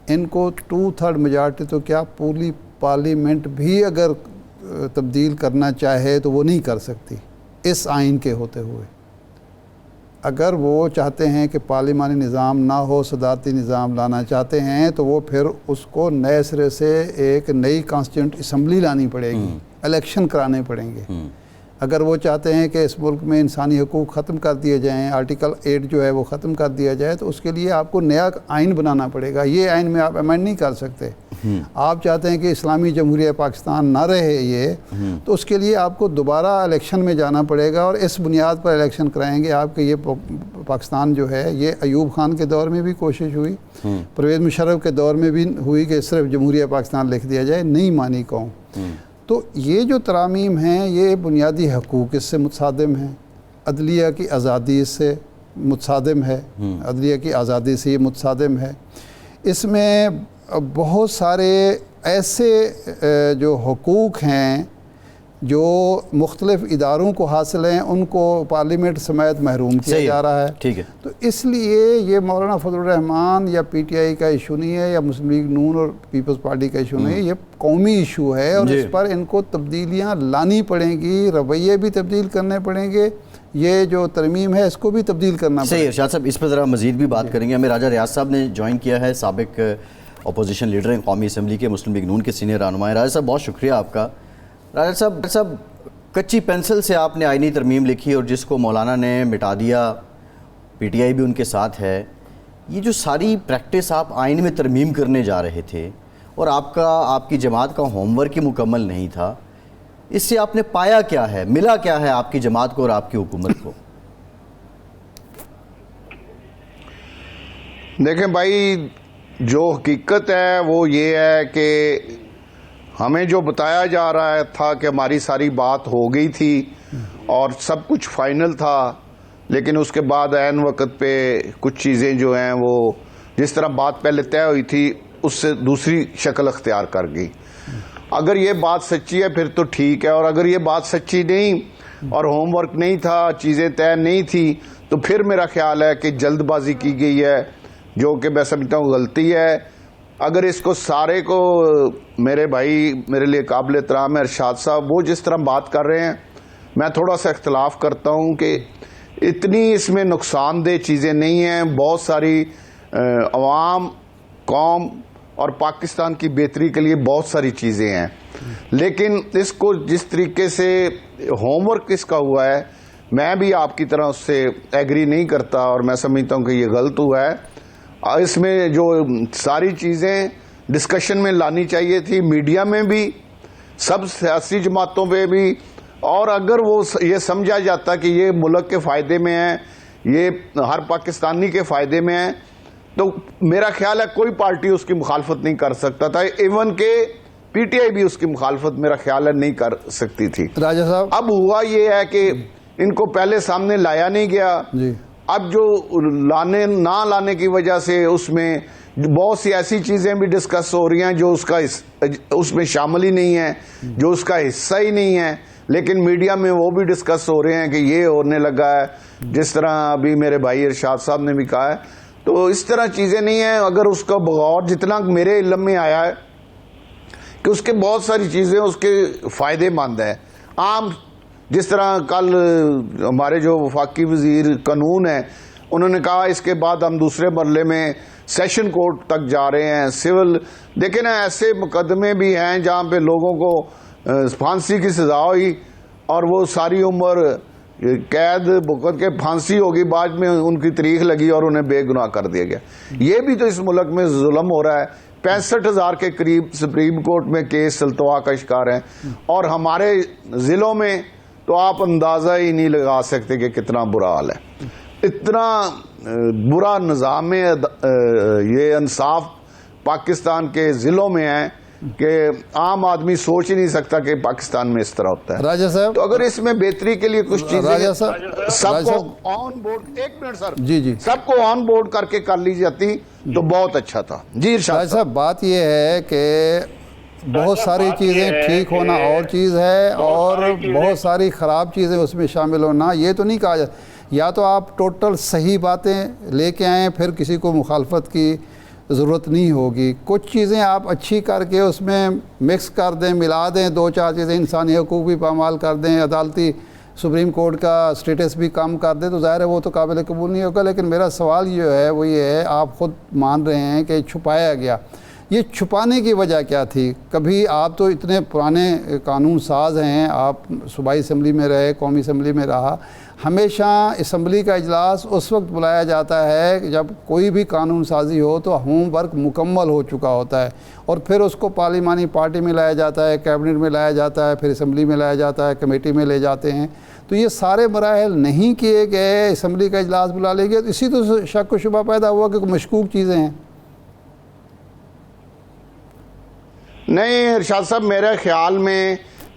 ان کو 2/3 میجارٹی تو کیا پوری پارلیمنٹ بھی اگر تبدیل کرنا چاہے تو وہ نہیں کر سکتی اس آئین کے ہوتے ہوئے. اگر وہ چاہتے ہیں کہ پارلیمانی نظام نہ ہو, صدارتی نظام لانا چاہتے ہیں, تو وہ پھر اس کو نئے سرے سے ایک نئی کانسٹیٹیوئنٹ اسمبلی لانی پڑے گی, الیکشن کرانے پڑیں گے. اگر وہ چاہتے ہیں کہ اس ملک میں انسانی حقوق ختم کر دیے جائیں, آرٹیکل 8 جو ہے وہ ختم کر دیا جائے, تو اس کے لیے آپ کو نیا آئین بنانا پڑے گا. یہ آئین میں آپ امینڈ نہیں کر سکتے. آپ چاہتے ہیں کہ اسلامی جمہوریہ پاکستان نہ رہے یہ, تو اس کے لیے آپ کو دوبارہ الیکشن میں جانا پڑے گا, اور اس بنیاد پر الیکشن کرائیں گے آپ کہ یہ پاکستان جو ہے, یہ ایوب خان کے دور میں بھی کوشش ہوئی, پرویز مشرف کے دور میں بھی ہوئی کہ صرف جمہوریہ پاکستان لکھ دیا جائے, نہیں مانی قوم. تو یہ جو ترامیم ہیں یہ بنیادی حقوق اس سے متصادم ہیں, عدلیہ کی آزادی اس سے متصادم ہے, عدلیہ کی آزادی سے یہ متصادم ہے. اس میں بہت سارے ایسے جو حقوق ہیں جو مختلف اداروں کو حاصل ہیں ان کو پارلیمنٹ سمیت محروم کیا جا رہا ہے. ٹھیک ہے. تو اس لیے یہ مولانا فضل الرحمان یا پی ٹی آئی کا ایشو نہیں ہے یا مسلم لیگ نون اور پیپلز پارٹی کا ایشو نہیں ہے, یہ قومی ایشو ہے اور اس پر ان کو تبدیلیاں لانی پڑیں گی, رویے بھی تبدیل کرنے پڑیں گے, یہ جو ترمیم ہے اس کو بھی تبدیل کرنا پڑے. صحیح ارشاد صاحب, اس پر ذرا مزید بھی بات کریں گے. ہمیں راجہ ریاض صاحب نے جوائن کیا ہے, سابق اپوزیشن لیڈر ہیں قومی اسمبلی کے, مسلم لیگ نون کے سینئر رہنما ہیں. راجہ صاحب بہت شکریہ آپ کا. راجہ صاحب کچی پینسل سے آپ نے آئینی ترمیم لکھی اور جس کو مولانا نے مٹا دیا, پی ٹی آئی بھی ان کے ساتھ ہے. یہ جو ساری پریکٹس آپ آئین میں ترمیم کرنے جا رہے تھے اور آپ کی جماعت کا ہوم ورک ہی مکمل نہیں تھا, اس سے آپ نے پایا کیا ہے, ملا کیا ہے آپ کی جماعت کو اور آپ کی حکومت کو؟ دیکھیں بھائی, جو حقیقت ہے وہ یہ ہے کہ ہمیں جو بتایا جا رہا تھا کہ ہماری ساری بات ہو گئی تھی اور سب کچھ فائنل تھا, لیکن اس کے بعد عین وقت پہ کچھ چیزیں جو ہیں وہ جس طرح بات پہلے طے ہوئی تھی اس سے دوسری شکل اختیار کر گئی. اگر یہ بات سچی ہے پھر تو ٹھیک ہے, اور اگر یہ بات سچی نہیں اور ہوم ورک نہیں تھا, چیزیں طے نہیں تھی, تو پھر میرا خیال ہے کہ جلد بازی کی گئی ہے, جو کہ میں سمجھتا ہوں غلطی ہے. اگر اس کو سارے کو, میرے بھائی میرے لیے قابل احترام ہے ارشاد صاحب, وہ جس طرح بات کر رہے ہیں میں تھوڑا سا اختلاف کرتا ہوں کہ اتنی اس میں نقصان دہ چیزیں نہیں ہیں. بہت ساری عوام, قوم اور پاکستان کی بہتری کے لیے بہت ساری چیزیں ہیں, لیکن اس کو جس طریقے سے ہوم ورک اس کا ہوا ہے میں بھی آپ کی طرح اس سے ایگری نہیں کرتا, اور میں سمجھتا ہوں کہ یہ غلط ہوا ہے. اس میں جو ساری چیزیں ڈسکشن میں لانی چاہیے تھی, میڈیا میں بھی, سب سیاسی جماعتوں پہ بھی, اور اگر وہ یہ سمجھا جاتا کہ یہ ملک کے فائدے میں ہے, یہ ہر پاکستانی کے فائدے میں ہے, تو میرا خیال ہے کوئی پارٹی اس کی مخالفت نہیں کر سکتا تھا. ایون کہ پی ٹی آئی بھی اس کی مخالفت میرا خیال ہے نہیں کر سکتی تھی. راجہ صاحب اب ہوا یہ ہے کہ ان کو پہلے سامنے لایا نہیں گیا. اب جو نہ لانے کی وجہ سے اس میں بہت سی ایسی چیزیں بھی ڈسکس ہو رہی ہیں جو اس میں شامل ہی نہیں ہیں, جو اس کا حصہ ہی نہیں ہے, لیکن میڈیا میں وہ بھی ڈسکس ہو رہے ہیں کہ یہ ہونے لگا ہے, جس طرح ابھی میرے بھائی ارشاد صاحب نے بھی کہا ہے. تو اس طرح چیزیں نہیں ہیں. اگر اس کا بغور جتنا میرے علم میں آیا ہے کہ اس کے بہت ساری چیزیں اس کے فائدے مند ہیں. عام جس طرح کل ہمارے جو وفاقی وزیر قانون ہیں انہوں نے کہا اس کے بعد ہم دوسرے مرحلے میں سیشن کورٹ تک جا رہے ہیں, سول. دیکھیں نا, ایسے مقدمے بھی ہیں جہاں پہ لوگوں کو پھانسی کی سزا ہوئی اور وہ ساری عمر قید بھگت کے پھانسی ہوگی, بعد میں ان کی تاریخ لگی اور انہیں بے گناہ کر دیا گیا. یہ بھی تو اس ملک میں ظلم ہو رہا ہے. 65,000 کے قریب سپریم کورٹ میں کیس التوا کا شکار ہیں, اور ہمارے ضلعوں میں تو آپ اندازہ ہی نہیں لگا سکتے کہ کتنا برا حال ہے. اتنا برا نظام یہ انصاف پاکستان کے ضلعوں میں ہے کہ عام آدمی سوچ ہی نہیں سکتا کہ پاکستان میں اس طرح ہوتا ہے. راجہ صاحب, تو اگر اس میں بہتری کے لیے کچھ چیزیں سب کو آن بورڈ, ایک منٹ سر, جی سب کو آن بورڈ کر کے کر لی جاتی تو بہت اچھا تھا. جی راجہ صاحب, بات یہ ہے کہ بہت ساری چیزیں ٹھیک ہونا اور چیز ہے, اور بہت ساری خراب چیزیں اس میں شامل ہونا. یہ تو نہیں کہا جاتا, یا تو آپ ٹوٹل صحیح باتیں لے کے آئیں پھر کسی کو مخالفت کی ضرورت نہیں ہوگی. کچھ چیزیں آپ اچھی کر کے اس میں مکس کر دیں, ملا دیں, 2-4 چیزیں, انسانی حقوق بھی پامال کر دیں, عدالتی سپریم کورٹ کا سٹیٹس بھی کم کر دیں, تو ظاہر ہے وہ تو قابل قبول نہیں ہوگا. لیکن میرا سوال جو ہے وہ یہ ہے, آپ خود مان رہے ہیں کہ چھپایا گیا, یہ چھپانے کی وجہ کیا تھی؟ کبھی آپ تو اتنے پرانے قانون ساز ہیں, آپ صوبائی اسمبلی میں رہے, قومی اسمبلی میں رہا, ہمیشہ اسمبلی کا اجلاس اس وقت بلایا جاتا ہے جب کوئی بھی قانون سازی ہو تو ہوم ورک مکمل ہو چکا ہوتا ہے, اور پھر اس کو پارلیمانی پارٹی میں لایا جاتا ہے, کیبنٹ میں لایا جاتا ہے, پھر اسمبلی میں لایا جاتا ہے, کمیٹی میں لے جاتے ہیں. تو یہ سارے مراحل نہیں کیے گئے, اسمبلی کا اجلاس بلا لے گئے, تو اسی تو شک و شبہ پیدا ہوا کہ مشکوک چیزیں ہیں. نہیں ارشاد صاحب, میرے خیال میں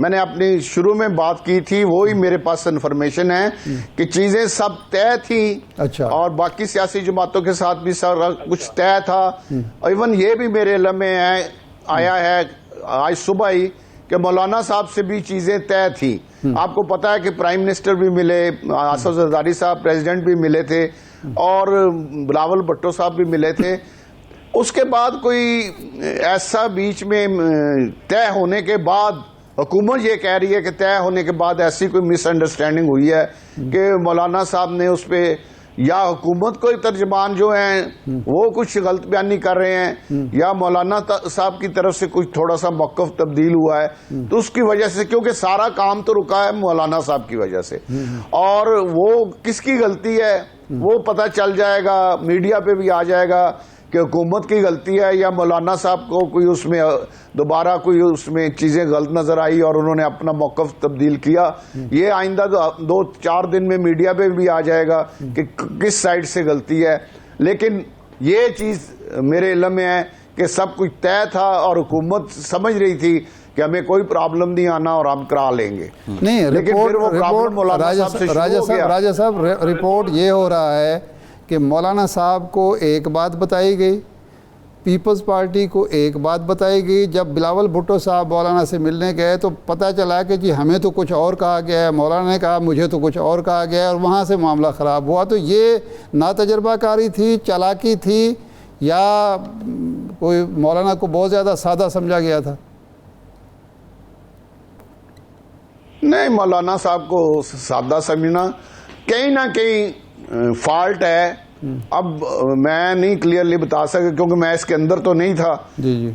نے اپنی شروع میں بات کی تھی, وہی میرے پاس انفارمیشن ہے کہ چیزیں سب طے تھی. اچھا. اور باقی سیاسی جماعتوں کے ساتھ بھی سب کچھ طے تھا. ایون یہ بھی میرے علم میں آیا ہے آج صبح ہی کہ مولانا صاحب سے بھی چیزیں طے تھی. آپ کو پتا ہے کہ پرائم منسٹر بھی ملے, آصف زرداری صاحب پریزیڈنٹ بھی ملے تھے, اور بلاول بھٹو صاحب بھی ملے تھے. اس کے بعد کوئی ایسا بیچ میں طے ہونے کے بعد حکومت یہ کہہ رہی ہے کہ طے ہونے کے بعد ایسی کوئی مس انڈرسٹینڈنگ ہوئی ہے کہ مولانا صاحب نے اس پہ, یا حکومت کو ترجمان جو ہیں وہ کچھ غلط بیانی کر رہے ہیں, یا مولانا صاحب کی طرف سے کچھ تھوڑا سا موقف تبدیل ہوا ہے, تو اس کی وجہ سے, کیونکہ سارا کام تو رکا ہے مولانا صاحب کی وجہ سے, اور وہ کس کی غلطی ہے وہ پتہ چل جائے گا, میڈیا پہ بھی آ جائے گا کہ حکومت کی غلطی ہے یا مولانا صاحب کو کوئی اس میں دوبارہ کوئی اس میں چیزیں غلط نظر آئی اور انہوں نے اپنا موقف تبدیل کیا. یہ آئندہ 2-4 دن میں میڈیا پہ بھی آ جائے گا کہ کس سائڈ سے غلطی ہے. لیکن یہ چیز میرے علم میں ہے کہ سب کچھ طے تھا اور حکومت سمجھ رہی تھی کہ ہمیں کوئی پرابلم نہیں آنا اور ہم کرا لیں گے. نہیں, لیکن پھر وہ پرابلم مولانا صاحب سے شروع ہو گیا. راجہ صاحب رپورٹ یہ ہو رہا ہے کہ مولانا صاحب کو ایک بات بتائی گئی, پیپلز پارٹی کو ایک بات بتائی گئی. جب بلاول بھٹو صاحب مولانا سے ملنے گئے تو پتہ چلا کہ جی ہمیں تو کچھ اور کہا گیا ہے, مولانا نے کہا مجھے تو کچھ اور کہا گیا ہے, اور وہاں سے معاملہ خراب ہوا. تو یہ ناتجربہ کاری تھی, چالاکی تھی, یا کوئی مولانا کو بہت زیادہ سادہ سمجھا گیا تھا؟ نہیں, مولانا صاحب کو سادہ سمجھنا کہیں نہ کہیں فالٹ ہے. اب میں نہیں کلیئرلی بتا سکتا کیونکہ میں اس کے اندر تو نہیں تھا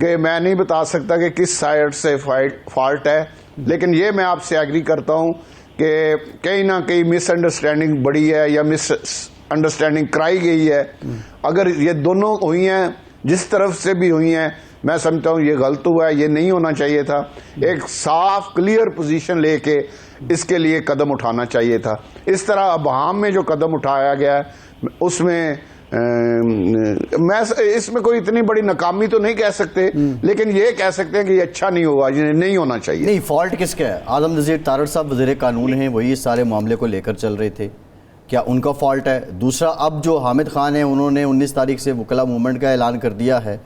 کہ میں نہیں بتا سکتا کہ کس سائڈ سے فالٹ ہے, لیکن یہ میں آپ سے ایگری کرتا ہوں کہ کہیں نہ کہیں مس انڈرسٹینڈنگ بڑی ہے یا مس انڈرسٹینڈنگ کرائی گئی ہے. اگر یہ دونوں ہوئی ہیں, جس طرف سے بھی ہوئی ہیں, میں سمجھتا ہوں یہ غلط ہوا ہے, یہ نہیں ہونا چاہیے تھا. ایک صاف کلیئر پوزیشن لے کے اس کے لیے قدم اٹھانا چاہیے تھا. اس طرح ابہام میں جو قدم اٹھایا گیا ہے اس میں میں اس میں کوئی اتنی بڑی ناکامی تو نہیں کہہ سکتے, لیکن یہ کہہ سکتے ہیں کہ یہ اچھا نہیں ہوگا, یہ نہیں ہونا چاہیے. نہیں, فالٹ کس کا ہے؟ اعظم نذیر تارڑ صاحب وزیر قانون ہیں, وہی اس سارے معاملے کو لے کر چل رہے تھے, کیا ان کا فالٹ ہے؟ دوسرا, اب جو حامد خان ہیں انہوں نے 19 تاریخ سے وکلا موومنٹ کا اعلان کر دیا ہے,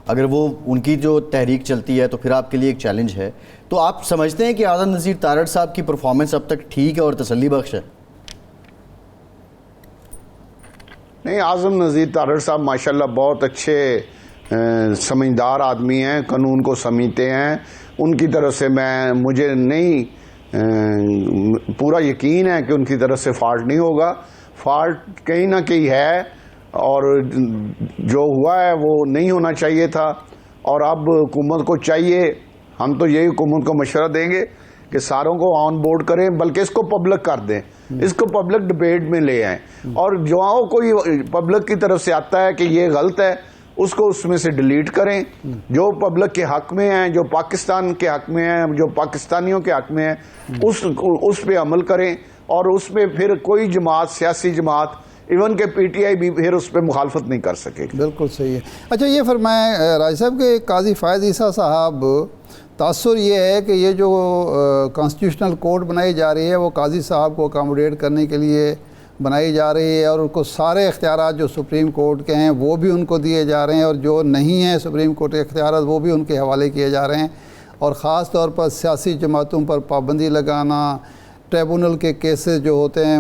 اگر وہ ان کی جو تحریک چلتی ہے تو پھر آپ کے لیے ایک چیلنج ہے. تو آپ سمجھتے ہیں کہ اعظم نذیر تارڑ صاحب کی پرفارمنس اب تک ٹھیک ہے اور تسلی بخش ہے؟ نہیں, اعظم نذیر تارڑ صاحب ماشاءاللہ بہت اچھے سمجھدار آدمی ہیں, قانون کو سمجھتے ہیں. ان کی طرف سے مجھے نہیں پورا یقین ہے کہ ان کی طرف سے فالٹ نہیں ہوگا. فالٹ کہیں نہ کہیں ہے, اور جو ہوا ہے وہ نہیں ہونا چاہیے تھا. اور اب حکومت کو چاہیے, ہم تو یہی حکومت کو مشورہ دیں گے کہ ساروں کو آن بورڈ کریں, بلکہ اس کو پبلک کر دیں, اس کو پبلک ڈبیٹ میں لے آئیں, اور جو کوئی پبلک کی طرف سے آتا ہے کہ یہ غلط ہے اس کو اس میں سے ڈیلیٹ کریں. جو پبلک کے حق میں ہیں, جو پاکستان کے حق میں ہیں, جو پاکستانیوں کے حق میں ہیں, اس پہ عمل کریں, اور اس میں پھر کوئی جماعت, سیاسی جماعت, ایون کہ پی ٹی آئی بھی پھر اس پہ مخالفت نہیں کر سکے. بالکل صحیح ہے. اچھا, یہ فرمائیں راج صاحب کہ قاضی فائز عیسیٰ صاحب, تاثر یہ ہے کہ یہ جو کانسٹیٹیوشنل کورٹ بنائی جا رہی ہے وہ قاضی صاحب کو اکاموڈیٹ کرنے کے لیے بنائی جا رہی ہے, اور ان کو سارے اختیارات جو سپریم کورٹ کے ہیں وہ بھی ان کو دیے جا رہے ہیں, اور جو نہیں ہیں سپریم کورٹ کے اختیارات وہ بھی ان کے حوالے کیے جا رہے ہیں. اور خاص طور پر سیاسی جماعتوں پر پابندی لگانا, ٹریبونل کے کیسز جو ہوتے ہیں,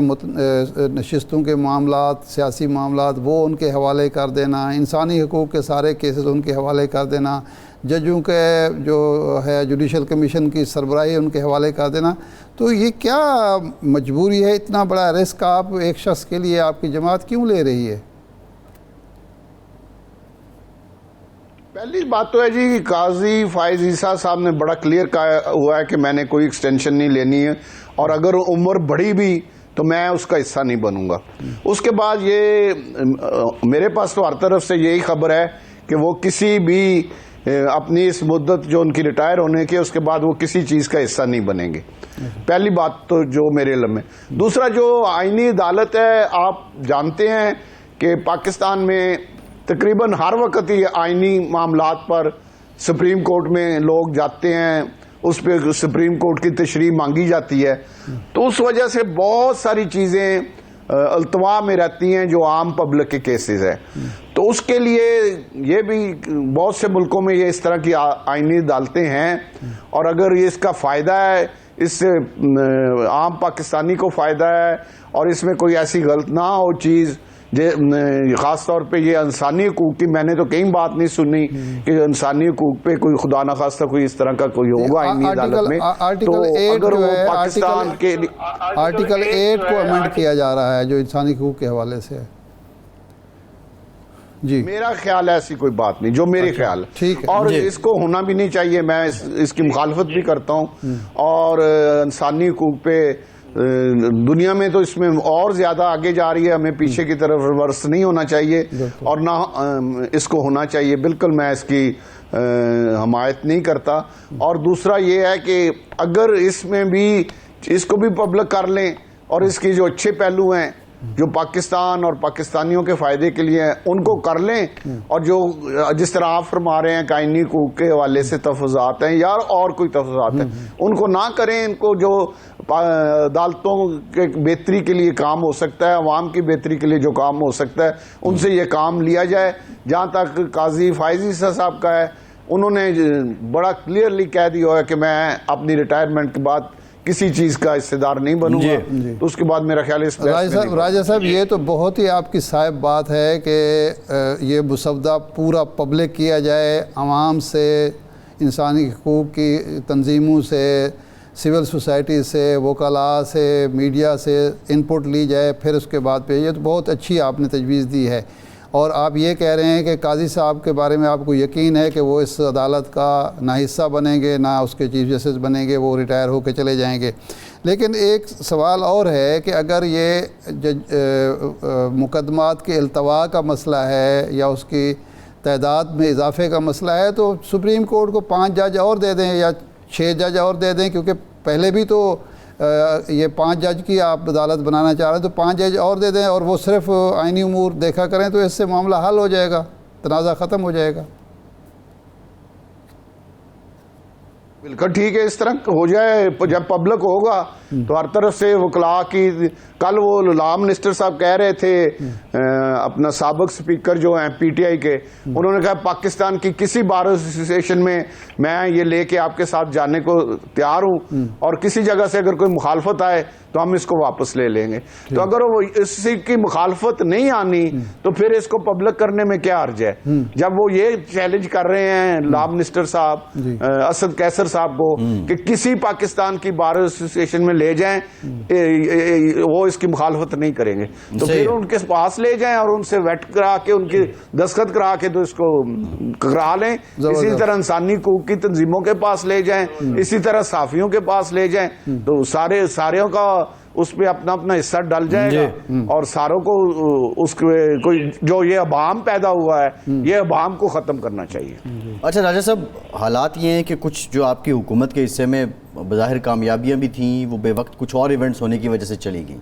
نشستوں کے معاملات, سیاسی معاملات, وہ ان کے حوالے کر دینا, انسانی حقوق کے سارے کیسز ان کے حوالے کر دینا, ججوں کے جو ہے جوڈیشل کمیشن کی سربراہی ان کے حوالے کر دینا. تو یہ کیا مجبوری ہے, اتنا بڑا رسک آپ ایک شخص کے لیے آپ کی جماعت کیوں لے رہی ہے؟ پہلی بات تو ہے جی, قاضی فائز عیسیٰ صاحب نے بڑا کلیئر کہا ہوا ہے کہ میں نے کوئی ایکسٹینشن نہیں لینی ہے, اور اگر عمر بڑھی بھی تو میں اس کا حصہ نہیں بنوں گا. اس کے بعد یہ میرے پاس تو ہر طرف سے یہی خبر ہے کہ وہ کسی بھی اپنی اس مدت جو ان کی ریٹائر ہونے کی اس کے بعد وہ کسی چیز کا حصہ نہیں بنیں گے. پہلی بات تو جو میرے علم میں. دوسرا, جو آئینی عدالت ہے, آپ جانتے ہیں کہ پاکستان میں تقریباً ہر وقت ہی آئینی معاملات پر سپریم کورٹ میں لوگ جاتے ہیں, اس پہ سپریم کورٹ کی تشریح مانگی جاتی ہے. تو اس وجہ سے بہت ساری چیزیں التوا میں رہتی ہیں جو عام پبلک کے کیسز ہیں. تو اس کے لیے یہ بھی بہت سے ملکوں میں یہ اس طرح کی آئینی عدالتیں ہیں, اور اگر یہ اس کا فائدہ ہے, اس سے عام پاکستانی کو فائدہ ہے, اور اس میں کوئی ایسی غلط نہ ہو چیز, خاص طور پہ یہ انسانی حقوق کی میں نے تو کہیں بات نہیں سنی کہ انسانی حقوق پہ کوئی خدا نخواستہ کوئی اس طرح کا کوئی ہوگا آئینی عدالت میں. تو اگر وہ پاکستان کے آرٹیکل 8 کو امینڈ کیا جا رہا ہے جو انسانی حقوق کے حوالے سے ہے. جی میرا خیال ہے ایسی کوئی بات نہیں جو میرے خیال ہے, ٹھیک ہے, اور اس کو ہونا بھی نہیں چاہیے. میں اس کی مخالفت بھی کرتا ہوں, اور انسانی حقوق پہ دنیا میں تو اس میں اور زیادہ آگے جا رہی ہے, ہمیں پیچھے کی طرف ریورس نہیں ہونا چاہیے اور نہ اس کو ہونا چاہیے. بالکل میں اس کی حمایت نہیں کرتا. اور دوسرا یہ ہے کہ اگر اس میں بھی اس کو بھی پبلک کر لیں اور اس کی جو اچھے پہلو ہیں جو پاکستان اور پاکستانیوں کے فائدے کے لیے ہیں ان کو کر لیں, اور جو جس طرح آپ فرما رہے ہیں کہ آئینی حقوق کے حوالے سے تفویضات ہیں یا اور کوئی تفویضات ہیں ان کو نہ کریں. ان کو جو عدالتوں کے بہتری کے لیے کام ہو سکتا ہے, عوام کی بہتری کے لیے جو کام ہو سکتا ہے ان سے یہ کام لیا جائے. جہاں تک قاضی فائز عیسیٰ صاحب کا ہے, انہوں نے بڑا کلیئرلی کہہ دیا ہے کہ میں اپنی ریٹائرمنٹ کے بعد کسی چیز کا حصہ دار نہیں بنوں گا. تو اس کے بعد میرا خیال ہے راجہ صاحب یہ تو بہت ہی آپ کی صاحب بات ہے کہ یہ مسودہ پورا پبلک کیا جائے, عوام سے, انسانی حقوق کی تنظیموں سے, سول سوسائٹی سے, وکلاء سے, میڈیا سے انپٹ لی جائے, پھر اس کے بعد پہ. یہ تو بہت اچھی آپ نے تجویز دی ہے. اور آپ یہ کہہ رہے ہیں کہ قاضی صاحب کے بارے میں آپ کو یقین ہے کہ وہ اس عدالت کا نہ حصہ بنیں گے نہ اس کے چیف جسٹس بنیں گے, وہ ریٹائر ہو کے چلے جائیں گے. لیکن ایک سوال اور ہے کہ اگر یہ مقدمات کے التوا کا مسئلہ ہے یا اس کی تعداد میں اضافے کا مسئلہ ہے تو سپریم کورٹ کو 5 جج اور دے دیں یا 6 جج اور دے دیں, کیونکہ پہلے بھی تو یہ 5 جج کی آپ عدالت بنانا چاہ رہے ہیں تو 5 جج اور دے دیں اور وہ صرف آئینی امور دیکھا کریں, تو اس سے معاملہ حل ہو جائے گا, تنازع ختم ہو جائے گا. بالکل ٹھیک ہے, اس طرح ہو جائے. جب پبلک ہوگا تو ہر طرف سے وکلاء کی, کل وہ لا منسٹر صاحب کہہ رہے تھے, اپنا سابق سپیکر جو ہیں پی ٹی آئی کے, انہوں نے کہا پاکستان کی کسی بار ایسوسیشن میں میں یہ لے کے آپ کے ساتھ جانے کو تیار ہوں, اور کسی جگہ سے اگر کوئی مخالفت آئے تو ہم اس کو واپس لے لیں گے. تو اگر وہ اس کی مخالفت نہیں آنی تو پھر اس کو پبلک کرنے میں کیا حرج ہے. جب وہ یہ چیلنج کر رہے ہیں لا منسٹر صاحب اسد قیصر صاحب کو کہ کسی پاکستان کی بار ایسوسیشن میں لے جائیں, وہ اس کی مخالفت نہیں کریں گے, تو پھر ان کے پاس لے جائیں اور ان سے ویٹ کرا کے ان کی دستخط کرا کے تو اس کو کرا لیں. اسی طرح انسانی حقوق کی تنظیموں کے پاس لے جائیں, اسی طرح صحافیوں کے پاس لے جائیں, تو ساروں کا اس پہ اپنا اپنا حصہ ڈل جائے گا, اور ساروں کو اس کوئی جو یہ ابہام پیدا ہوا ہے یہ ابہام کو ختم کرنا چاہیے. اچھا راجہ صاحب, حالات یہ ہیں کہ کچھ جو آپ کی حکومت کے حصے میں بظاہر کامیابیاں بھی تھیں وہ بے وقت کچھ اور ایونٹس ہونے کی وجہ سے چلی گئیں.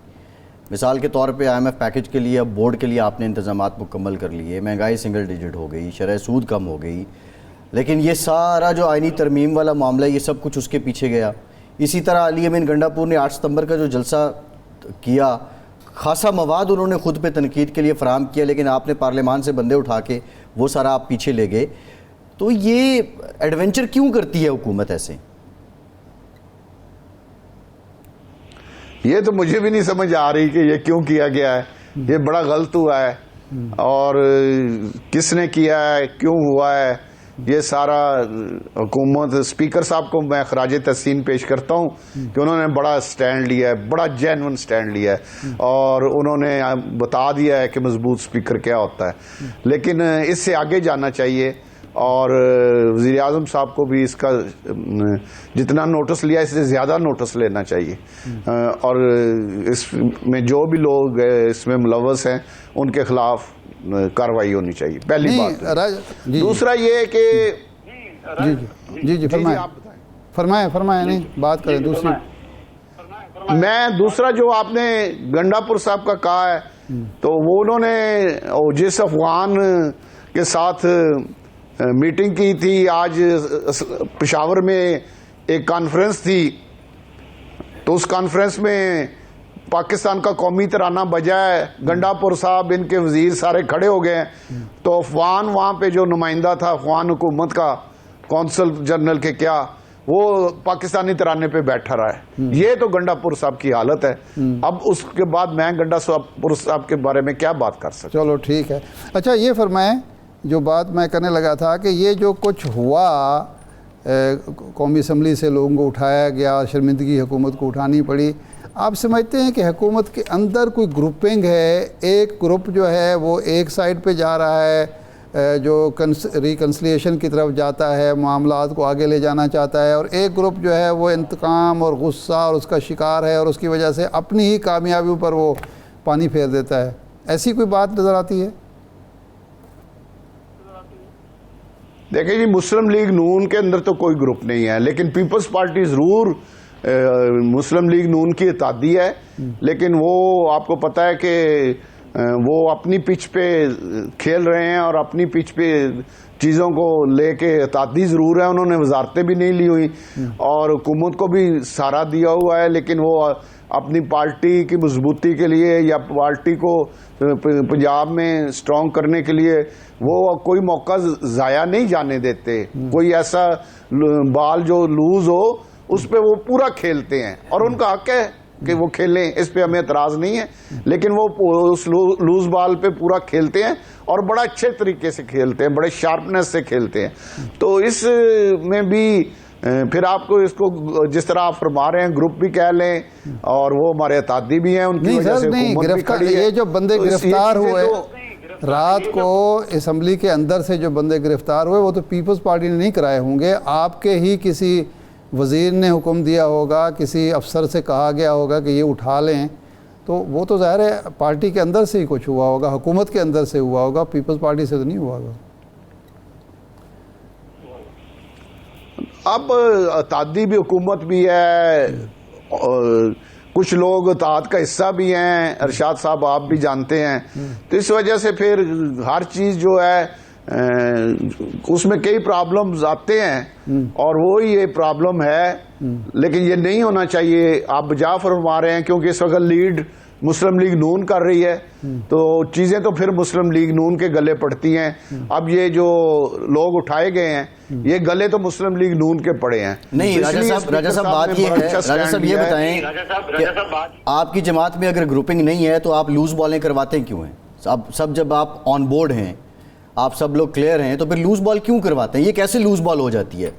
مثال کے طور پہ IMF پیکج کے لیے اب بورڈ کے لیے آپ نے انتظامات مکمل کر لیے, مہنگائی سنگل ڈیجٹ ہو گئی, شرح سود کم ہو گئی, لیکن یہ سارا جو آئینی ترمیم والا معاملہ یہ سب کچھ اس کے پیچھے گیا. اسی طرح علی امین گنڈا پور نے 8 ستمبر کا جو جلسہ کیا, خاصا مواد انہوں نے خود پہ تنقید کے لیے فراہم کیا, لیکن آپ نے پارلیمان سے بندے اٹھا کے وہ سارا آپ پیچھے لے گئے. تو یہ ایڈونچر کیوں کرتی ہے حکومت ایسے؟ یہ تو مجھے بھی نہیں سمجھ آ رہی کہ یہ کیوں کیا گیا ہے. یہ بڑا غلط ہوا ہے, اور کس نے کیا ہے, کیوں ہوا ہے, یہ سارا حکومت. اسپیکر صاحب کو میں خراج تحسین پیش کرتا ہوں کہ انہوں نے بڑا سٹینڈ لیا ہے, بڑا جینون سٹینڈ لیا ہے, اور انہوں نے بتا دیا ہے کہ مضبوط اسپیکر کیا ہوتا ہے. لیکن اس سے آگے جانا چاہیے, اور وزیر اعظم صاحب کو بھی اس کا جتنا نوٹس لیا اس سے زیادہ نوٹس لینا چاہیے, اور اس میں جو بھی لوگ اس میں ملوث ہیں ان کے خلاف کارروائی ہونی چاہیے, پہلی بات. دوسرا یہ کہ جی فرمائیں نہیں بات کریں. دوسرا جو آپ نے گنڈا پور صاحب کا کہا ہے, تو وہ انہوں نے جس افغان کے ساتھ میٹنگ کی تھی, آج پشاور میں ایک کانفرنس تھی, تو اس کانفرنس میں پاکستان کا قومی ترانہ بجا ہے, گنڈاپور صاحب ان کے وزیر سارے کھڑے ہو گئے ہیں, تو افغان وہاں پہ جو نمائندہ تھا افغان حکومت کا کونسل جنرل کے کیا, وہ پاکستانی ترانے پہ بیٹھا رہا ہے. یہ تو گنڈاپور صاحب کی حالت ہے. اب اس کے بعد میں گنڈاپور صاحب کے بارے میں کیا بات کر سکتا ہوں. چلو ٹھیک ہے. اچھا یہ فرمائیں, جو بات میں کرنے لگا تھا کہ یہ جو کچھ ہوا قومی اسمبلی سے لوگوں کو اٹھایا گیا, شرمندگی حکومت کو اٹھانی پڑی, آپ سمجھتے ہیں کہ حکومت کے اندر کوئی گروپنگ ہے, ایک گروپ جو ہے وہ ایک سائڈ پہ جا رہا ہے جو ریکنسلیشن کی طرف جاتا ہے, معاملات کو آگے لے جانا چاہتا ہے, اور ایک گروپ جو ہے وہ انتقام اور غصہ اور اس کا شکار ہے اور اس کی وجہ سے اپنی ہی کامیابیوں پر وہ پانی پھیر دیتا ہے؟ ایسی کوئی بات نظر آتی ہے؟ دیکھیں جی, مسلم لیگ نون کے اندر تو کوئی گروپ نہیں ہے, لیکن پیپلز پارٹی ضرور مسلم لیگ نون کی اتحادی ہے, لیکن وہ آپ کو پتہ ہے کہ وہ اپنی پچ پہ کھیل رہے ہیں اور اپنی پچ پہ چیزوں کو لے کے اتحادی ضرور ہے. انہوں نے وزارتیں بھی نہیں لی ہوئی اور حکومت کو بھی سہارا دیا ہوا ہے, لیکن وہ اپنی پارٹی کی مضبوطی کے لیے یا پارٹی کو پنجاب میں سٹرونگ کرنے کے لیے وہ کوئی موقع ضائع نہیں جانے دیتے. کوئی ایسا بال جو لوز ہو اس پہ وہ پورا کھیلتے ہیں, اور ان کا حق ہے کہ وہ کھیلیں, اس پہ ہمیں اعتراض نہیں ہے, لیکن وہ اس لوز بال پہ پورا کھیلتے ہیں اور بڑا اچھے طریقے سے کھیلتے ہیں, بڑے شارپنیس سے کھیلتے ہیں. تو اس میں بھی پھر آپ کو اس کو جس طرح آپ فرما رہے ہیں گروپ بھی کہہ لیں, اور وہ ہمارے اتحادی بھی ہیں, ان کی وجہ سے حکومت بھی کھڑی ہے. یہ جو بندے گرفتار ہوئے رات کو اسمبلی کے اندر سے, جو بندے گرفتار ہوئے, وہ تو پیپلز پارٹی نے نہیں کرائے ہوں گے, آپ کے ہی کسی وزیر نے حکم دیا ہوگا, کسی افسر سے کہا گیا ہوگا کہ یہ اٹھا لیں, تو وہ تو ظاہر ہے پارٹی کے اندر سے ہی کچھ ہوا ہوگا, حکومت کے اندر سے ہوا ہوگا, پیپلز پارٹی سے تو نہیں ہوا ہوگا. اب اتحادی بھی حکومت بھی ہے, کچھ لوگ اتحاد کا حصہ بھی ہیں, ارشاد صاحب آپ بھی جانتے ہیں, تو اس وجہ سے پھر ہر چیز جو ہے اس میں کئی پرابلمز آتے ہیں, اور وہی یہ پرابلم ہے, لیکن یہ نہیں ہونا چاہیے. آپ بجا فرما رہے ہیں کیونکہ اس وقت لیڈ مسلم لیگ نون کر رہی ہے, تو چیزیں تو پھر مسلم لیگ نون کے گلے پڑتی ہیں. اب یہ جو لوگ اٹھائے گئے ہیں یہ گلے تو مسلم لیگ نون کے پڑے ہیں. نہیں راجہ صاحب بات یہ ہے, راجہ صاحب یہ بتائیں کہ آپ کی جماعت میں اگر گروپنگ نہیں ہے تو آپ لوز بالیں کرواتے کیوں ہیں؟ اب سب جب آپ آن بورڈ ہیں, آپ سب لوگ کلیئر ہیں, تو پھر لوز بال کیوں کرواتے ہیں؟ یہ کیسے لوز بال ہو جاتی ہے؟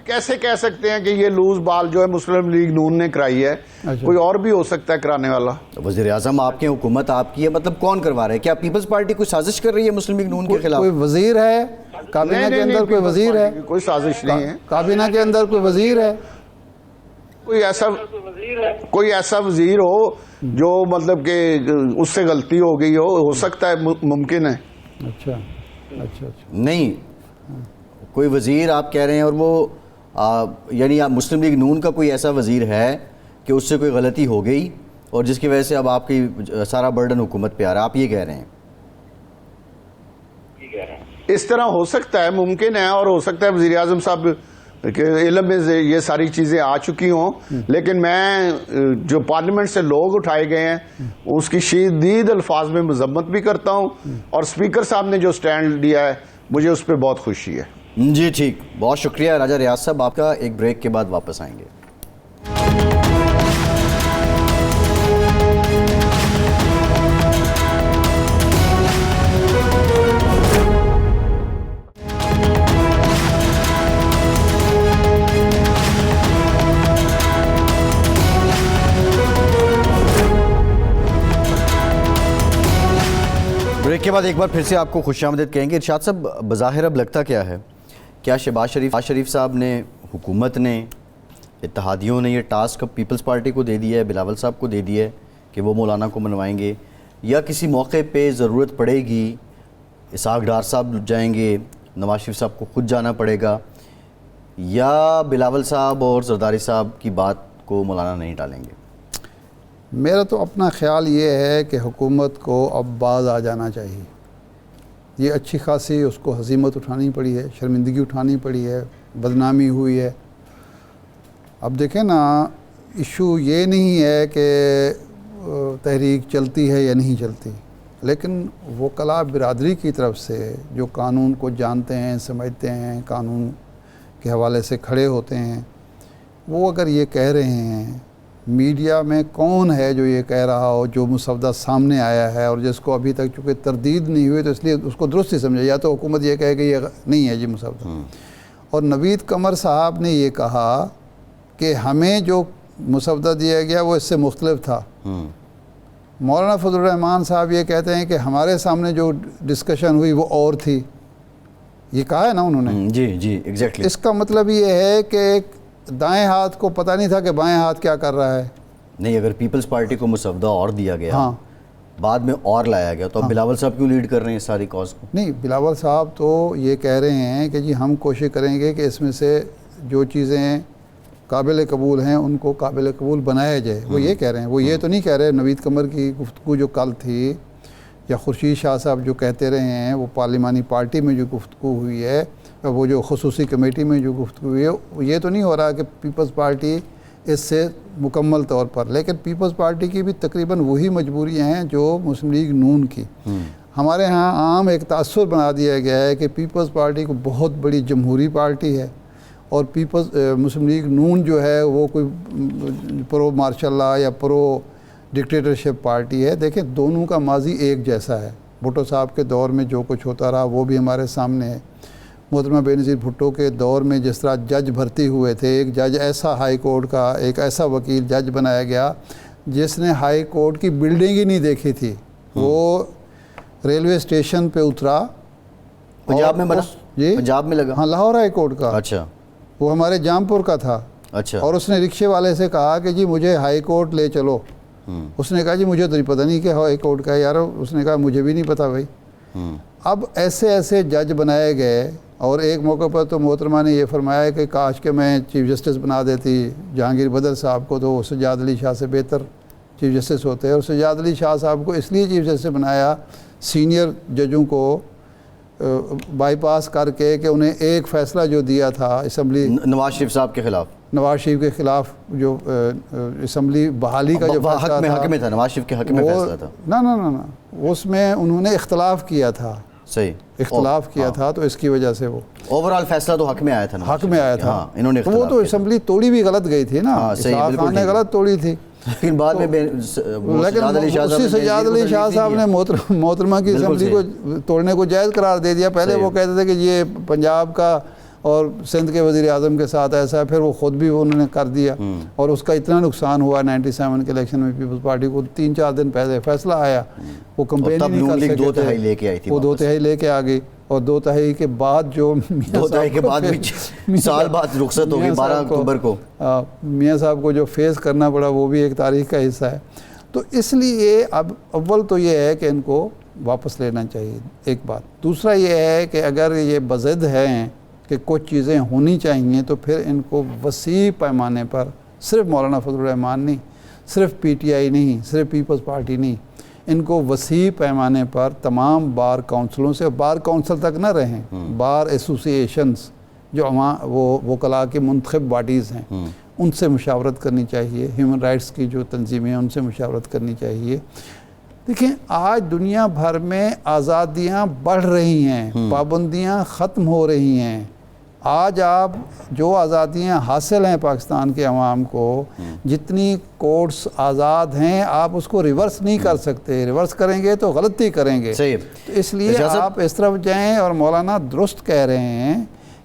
کیسے کہہ سکتے ہیں کہ یہ لوز بال جو ہے مسلم لیگ نون نے کرائی ہے؟ کوئی اور بھی ہو سکتا ہے کرانے والا. وزیر اعظم آپ کی, حکومت آپ کی ہے, مطلب کون کروا رہے ہیں؟ کیا پیپلز پارٹی کوئی سازش کر رہی ہے مسلم لیگ نون کے خلاف؟ کوئی وزیر ہے کابینہ کے اندر؟ کوئی وزیر ہے؟ کوئی سازش نہیں ہے. کابینہ کے اندر کوئی وزیر ہے؟ کوئی ایسا وزیر ہو جو مطلب کہ اس سے غلطی ہو گئی ہو سکتا ہے, ممکن ہے. اچھا اچھا اچھا. نہیں, کوئی وزیر آپ کہہ رہے ہیں, اور وہ یعنی مسلم لیگ نون کا کوئی ایسا وزیر ہے کہ اس سے کوئی غلطی ہو گئی اور جس کی وجہ سے اب آپ کی سارا برڈن حکومت پہ آ رہا ہے, آپ یہ کہہ رہے ہیں؟ اس طرح ہو سکتا ہے, ممکن ہے, اور ہو سکتا ہے وزیر اعظم صاحب کے علم میں یہ ساری چیزیں آ چکی ہوں, لیکن میں جو پارلیمنٹ سے لوگ اٹھائے گئے ہیں اس کی شدید الفاظ میں مذمت بھی کرتا ہوں, اور اسپیکر صاحب نے جو سٹینڈ لیا ہے مجھے اس پہ بہت خوشی ہے. جی ٹھیک, بہت شکریہ راجہ ریاض صاحب. آپ کا ایک بریک کے بعد واپس آئیں گے. بریک کے بعد ایک بار پھر سے آپ کو خوش آمدید کہیں گے. ارشاد صاحب, بظاہر اب لگتا کیا ہے, کیا شہباز شریف صاحب نے, حکومت نے, اتحادیوں نے یہ ٹاسک پیپلز پارٹی کو دے دیا ہے, بلاول صاحب کو دے دیا ہے کہ وہ مولانا کو منوائیں گے, یا کسی موقع پہ ضرورت پڑے گی اسحاق ڈار صاحب جائیں گے, نواز شریف صاحب کو خود جانا پڑے گا, یا بلاول صاحب اور زرداری صاحب کی بات کو مولانا نہیں ٹالیں گے؟ میرا تو اپنا خیال یہ ہے کہ حکومت کو اب باز آ جانا چاہیے. یہ اچھی خاصی اس کو ہزیمت اٹھانی پڑی ہے, شرمندگی اٹھانی پڑی ہے, بدنامی ہوئی ہے. اب دیکھیں نا, ایشو یہ نہیں ہے کہ تحریک چلتی ہے یا نہیں چلتی، لیکن وکلاء برادری کی طرف سے جو قانون کو جانتے ہیں، سمجھتے ہیں، قانون کے حوالے سے کھڑے ہوتے ہیں، وہ اگر یہ کہہ رہے ہیں، میڈیا میں کون ہے جو یہ کہہ رہا ہو، جو مسودہ سامنے آیا ہے اور جس کو ابھی تک چونکہ تردید نہیں ہوئی تو اس لیے اس کو درست ہی سمجھا، یا تو حکومت یہ کہے کہ یہ نہیں ہے جی مسودہ، اور نوید قمر صاحب نے یہ کہا کہ ہمیں جو مسودہ دیا گیا وہ اس سے مختلف تھا۔ مولانا فضل الرحمان صاحب یہ کہتے ہیں کہ ہمارے سامنے جو ڈسکشن ہوئی وہ اور تھی، یہ کہا ہے نا انہوں نے۔ جی جی ایگزیکٹلی۔ اس کا مطلب یہ ہے کہ دائیں ہاتھ کو پتہ نہیں تھا کہ بائیں ہاتھ کیا کر رہا ہے۔ نہیں، اگر پیپلز پارٹی کو مسودہ اور دیا گیا، ہاں، بعد میں اور لایا گیا، تو اب بلاول صاحب کیوں لیڈ کر رہے ہیں اس ساری کاز کو؟ نہیں، بلاول صاحب تو یہ کہہ رہے ہیں کہ جی ہم کوشش کریں گے کہ اس میں سے جو چیزیں قابل قبول ہیں ان کو قابل قبول بنایا جائے، وہ یہ کہہ رہے ہیں۔ وہ یہ تو نہیں کہہ رہے نوید قمر کی گفتگو جو کل تھی یا خورشید شاہ صاحب جو کہتے رہے ہیں، وہ پارلیمانی پارٹی میں جو گفتگو ہوئی ہے، وہ جو خصوصی کمیٹی میں جو گفتگو ہوئی ہے، یہ تو نہیں ہو رہا کہ پیپلز پارٹی اس سے مکمل طور پر، لیکن پیپلز پارٹی کی بھی تقریباً وہی مجبوریاں ہیں جو مسلم لیگ نون کی۔ ہمارے ہاں عام ایک تاثر بنا دیا گیا ہے کہ پیپلز پارٹی کو بہت بڑی جمہوری پارٹی ہے اور مسلم لیگ نون جو ہے وہ کوئی پرو مارشل لا یا پرو ڈکٹیٹرشپ پارٹی ہے۔ دیکھیں دونوں کا ماضی ایک جیسا ہے، بھٹو صاحب کے دور میں جو کچھ ہوتا رہا وہ بھی ہمارے سامنے ہے۔ محترمہ بے نظیر بھٹو کے دور میں جس طرح جج بھرتی ہوئے تھے، ایک جج ایسا ہائی کورٹ کا، ایک ایسا وکیل جج بنایا گیا جس نے ہائی کورٹ کی بلڈنگ ہی نہیں دیکھی تھی، وہ ریلوے اسٹیشن پہ اترا۔ پنجاب میں بنا؟ جی پنجاب میں لگا؟ ہاں، لاہور ہائی کورٹ کا۔ اچھا وہ ہمارے جامپور کا تھا۔ اچھا۔ اور اس نے رکشے والے سے کہا کہ جی مجھے ہائی کورٹ لے چلو۔ اس نے کہا جی مجھے تو نہیں پتہ نہیں کہ ہائی کورٹ کا ہے یار۔ اس نے کہا مجھے بھی نہیں پتہ بھائی۔ اب ایسے جج بنائے گئے، اور ایک موقع پر تو محترمہ نے یہ فرمایا کہ کاش کہ میں چیف جسٹس بنا دیتی جہانگیر بدر صاحب کو، تو وہ سجاد علی شاہ سے بہتر چیف جسٹس ہوتے ہیں۔ اور سجاد علی شاہ صاحب کو اس لیے چیف جسٹس بنایا سینئر ججوں کو بائی پاس کر کے کہ انہیں ایک فیصلہ جو دیا تھا اسمبلی نواز شریف صاحب کے خلاف، نواز شریف کے خلاف جو اسمبلی بحالی کا جو فیصلہ تھا، حق میں تھا، نواز شریف کے حق میں فیصلہ تھا۔ نہ اس میں انہوں نے اختلاف کیا تھا، صحیح اختلاف کیا تھا، تو اس کی وجہ سے وہ اوورال فیصلہ تو حق میں آیا تھا، حق میں آیا تھا۔ انہوں نے وہ تو اسمبلی توڑی بھی غلط گئی تھی نا، اسحاق خان نے غلط توڑی تھی، لیکن بعد میں لیکن اسی سجاد علی شاہ صاحب نے محترمہ کی اسمبلی کو توڑنے کو جائز قرار دے دیا۔ پہلے وہ کہتے تھے کہ یہ پنجاب کا اور سندھ کے وزیر اعظم کے ساتھ ایسا ہے، پھر وہ خود بھی انہوں نے کر دیا، اور اس کا اتنا نقصان ہوا 97 کے الیکشن میں پیپلز پارٹی کو 3-4 دن پہلے فیصلہ آیا، وہ کمپین ہی نہیں کر سکے تھے، 2 تہائی لے کے آئی تھی، وہ 2 تہائی لے کے آ گئی، اور 2 تہائی کے بعد جو 2 تہائی کے بعد بھی سال بعد رخصت ہوگی 12 اکتوبر کو، میاں صاحب کو جو فیس کرنا پڑا وہ بھی ایک تاریخ کا حصہ ہے۔ تو اس لیے اب اول تو یہ ہے کہ ان کو واپس لینا چاہیے، ایک بات۔ دوسرا یہ ہے کہ اگر یہ بضد ہیں کہ کچھ چیزیں ہونی چاہیے، تو پھر ان کو وسیع پیمانے پر، صرف مولانا فضل الرحمان نہیں، صرف پی ٹی آئی نہیں، صرف پیپلز پارٹی نہیں، ان کو وسیع پیمانے پر تمام بار کونسلوں سے، بار کونسل تک نہ رہیں، بار ایسوسی ایشنز جو وہ وکلاء کی منتخب باڈیز ہیں، ان سے مشاورت کرنی چاہیے، ہیومن رائٹس کی جو تنظیمیں ہیں ان سے مشاورت کرنی چاہیے۔ دیکھیں آج دنیا بھر میں آزادیاں بڑھ رہی ہیں، پابندیاں ختم ہو رہی ہیں۔ آج آپ جو آزادیاں حاصل ہیں پاکستان کے عوام کو، جتنی کورٹس آزاد ہیں، آپ اس کو ریورس نہیں کر سکتے، ریورس کریں گے تو غلطی کریں گے۔ تو اس لیے آپ اس طرف جائیں، اور مولانا درست کہہ رہے ہیں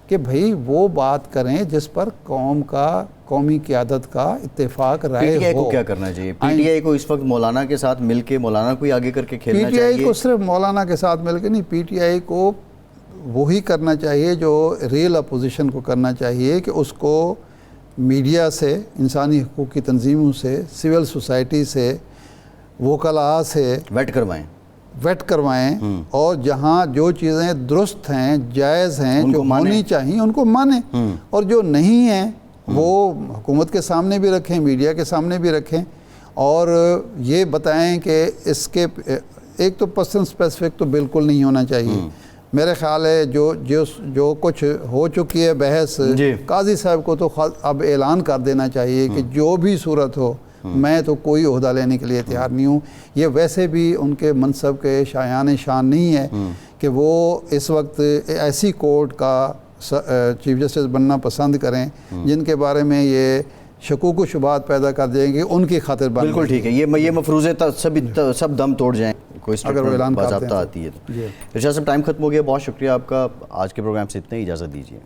کہ بھئی وہ بات کریں جس پر قومی قیادت کا اتفاق رائے ہو۔ پی ٹی آئی کو کیا کرنا چاہیے؟ پی ٹی آئی کو اس وقت مولانا کے ساتھ مل کے مولانا کو آگے کر کے کھیلنا چاہیے؟ پی ٹی آئی کو صرف مولانا کے ساتھ مل کے نہیں، پی ٹی آئی کو وہی کرنا چاہیے جو ریل اپوزیشن کو کرنا چاہیے، کہ اس کو میڈیا سے، انسانی حقوق کی تنظیموں سے، سول سوسائٹی سے، وکلاء سے ویٹ کروائیں، اور جہاں جو چیزیں درست ہیں، جائز ہیں، جو ہونی چاہیے ان کو مانیں، اور جو نہیں ہیں وہ حکومت کے سامنے بھی رکھیں، میڈیا کے سامنے بھی رکھیں، اور یہ بتائیں کہ اس کے ایک تو پرسن اسپیسیفک تو بالکل نہیں ہونا چاہیے، میرے خیال ہے جو کچھ ہو چکی ہے بحث، جی۔ قاضی صاحب کو تو اب اعلان کر دینا چاہیے کہ جو بھی صورت ہو میں تو کوئی عہدہ لینے کے لیے تیار نہیں ہوں۔ یہ ویسے بھی ان کے منصب کے شایان شان نہیں ہے کہ وہ اس وقت ایسی کورٹ کا چیف جسٹس بننا پسند کریں جن کے بارے میں یہ شکوک و شبہات پیدا کر دیں گے ان کی خاطر بن بالکل ٹھیک ہے، یہ مفروضے سب دم توڑ جائیں، کوئی اگر وہ اعلان کرتے باضابطہ ہیں آتی ہے تو۔ ارشاد صاحب ٹائم ختم ہو گیا، بہت شکریہ آپ کا، آج کے پروگرام سے اتنا ہی، اجازت دیجیے۔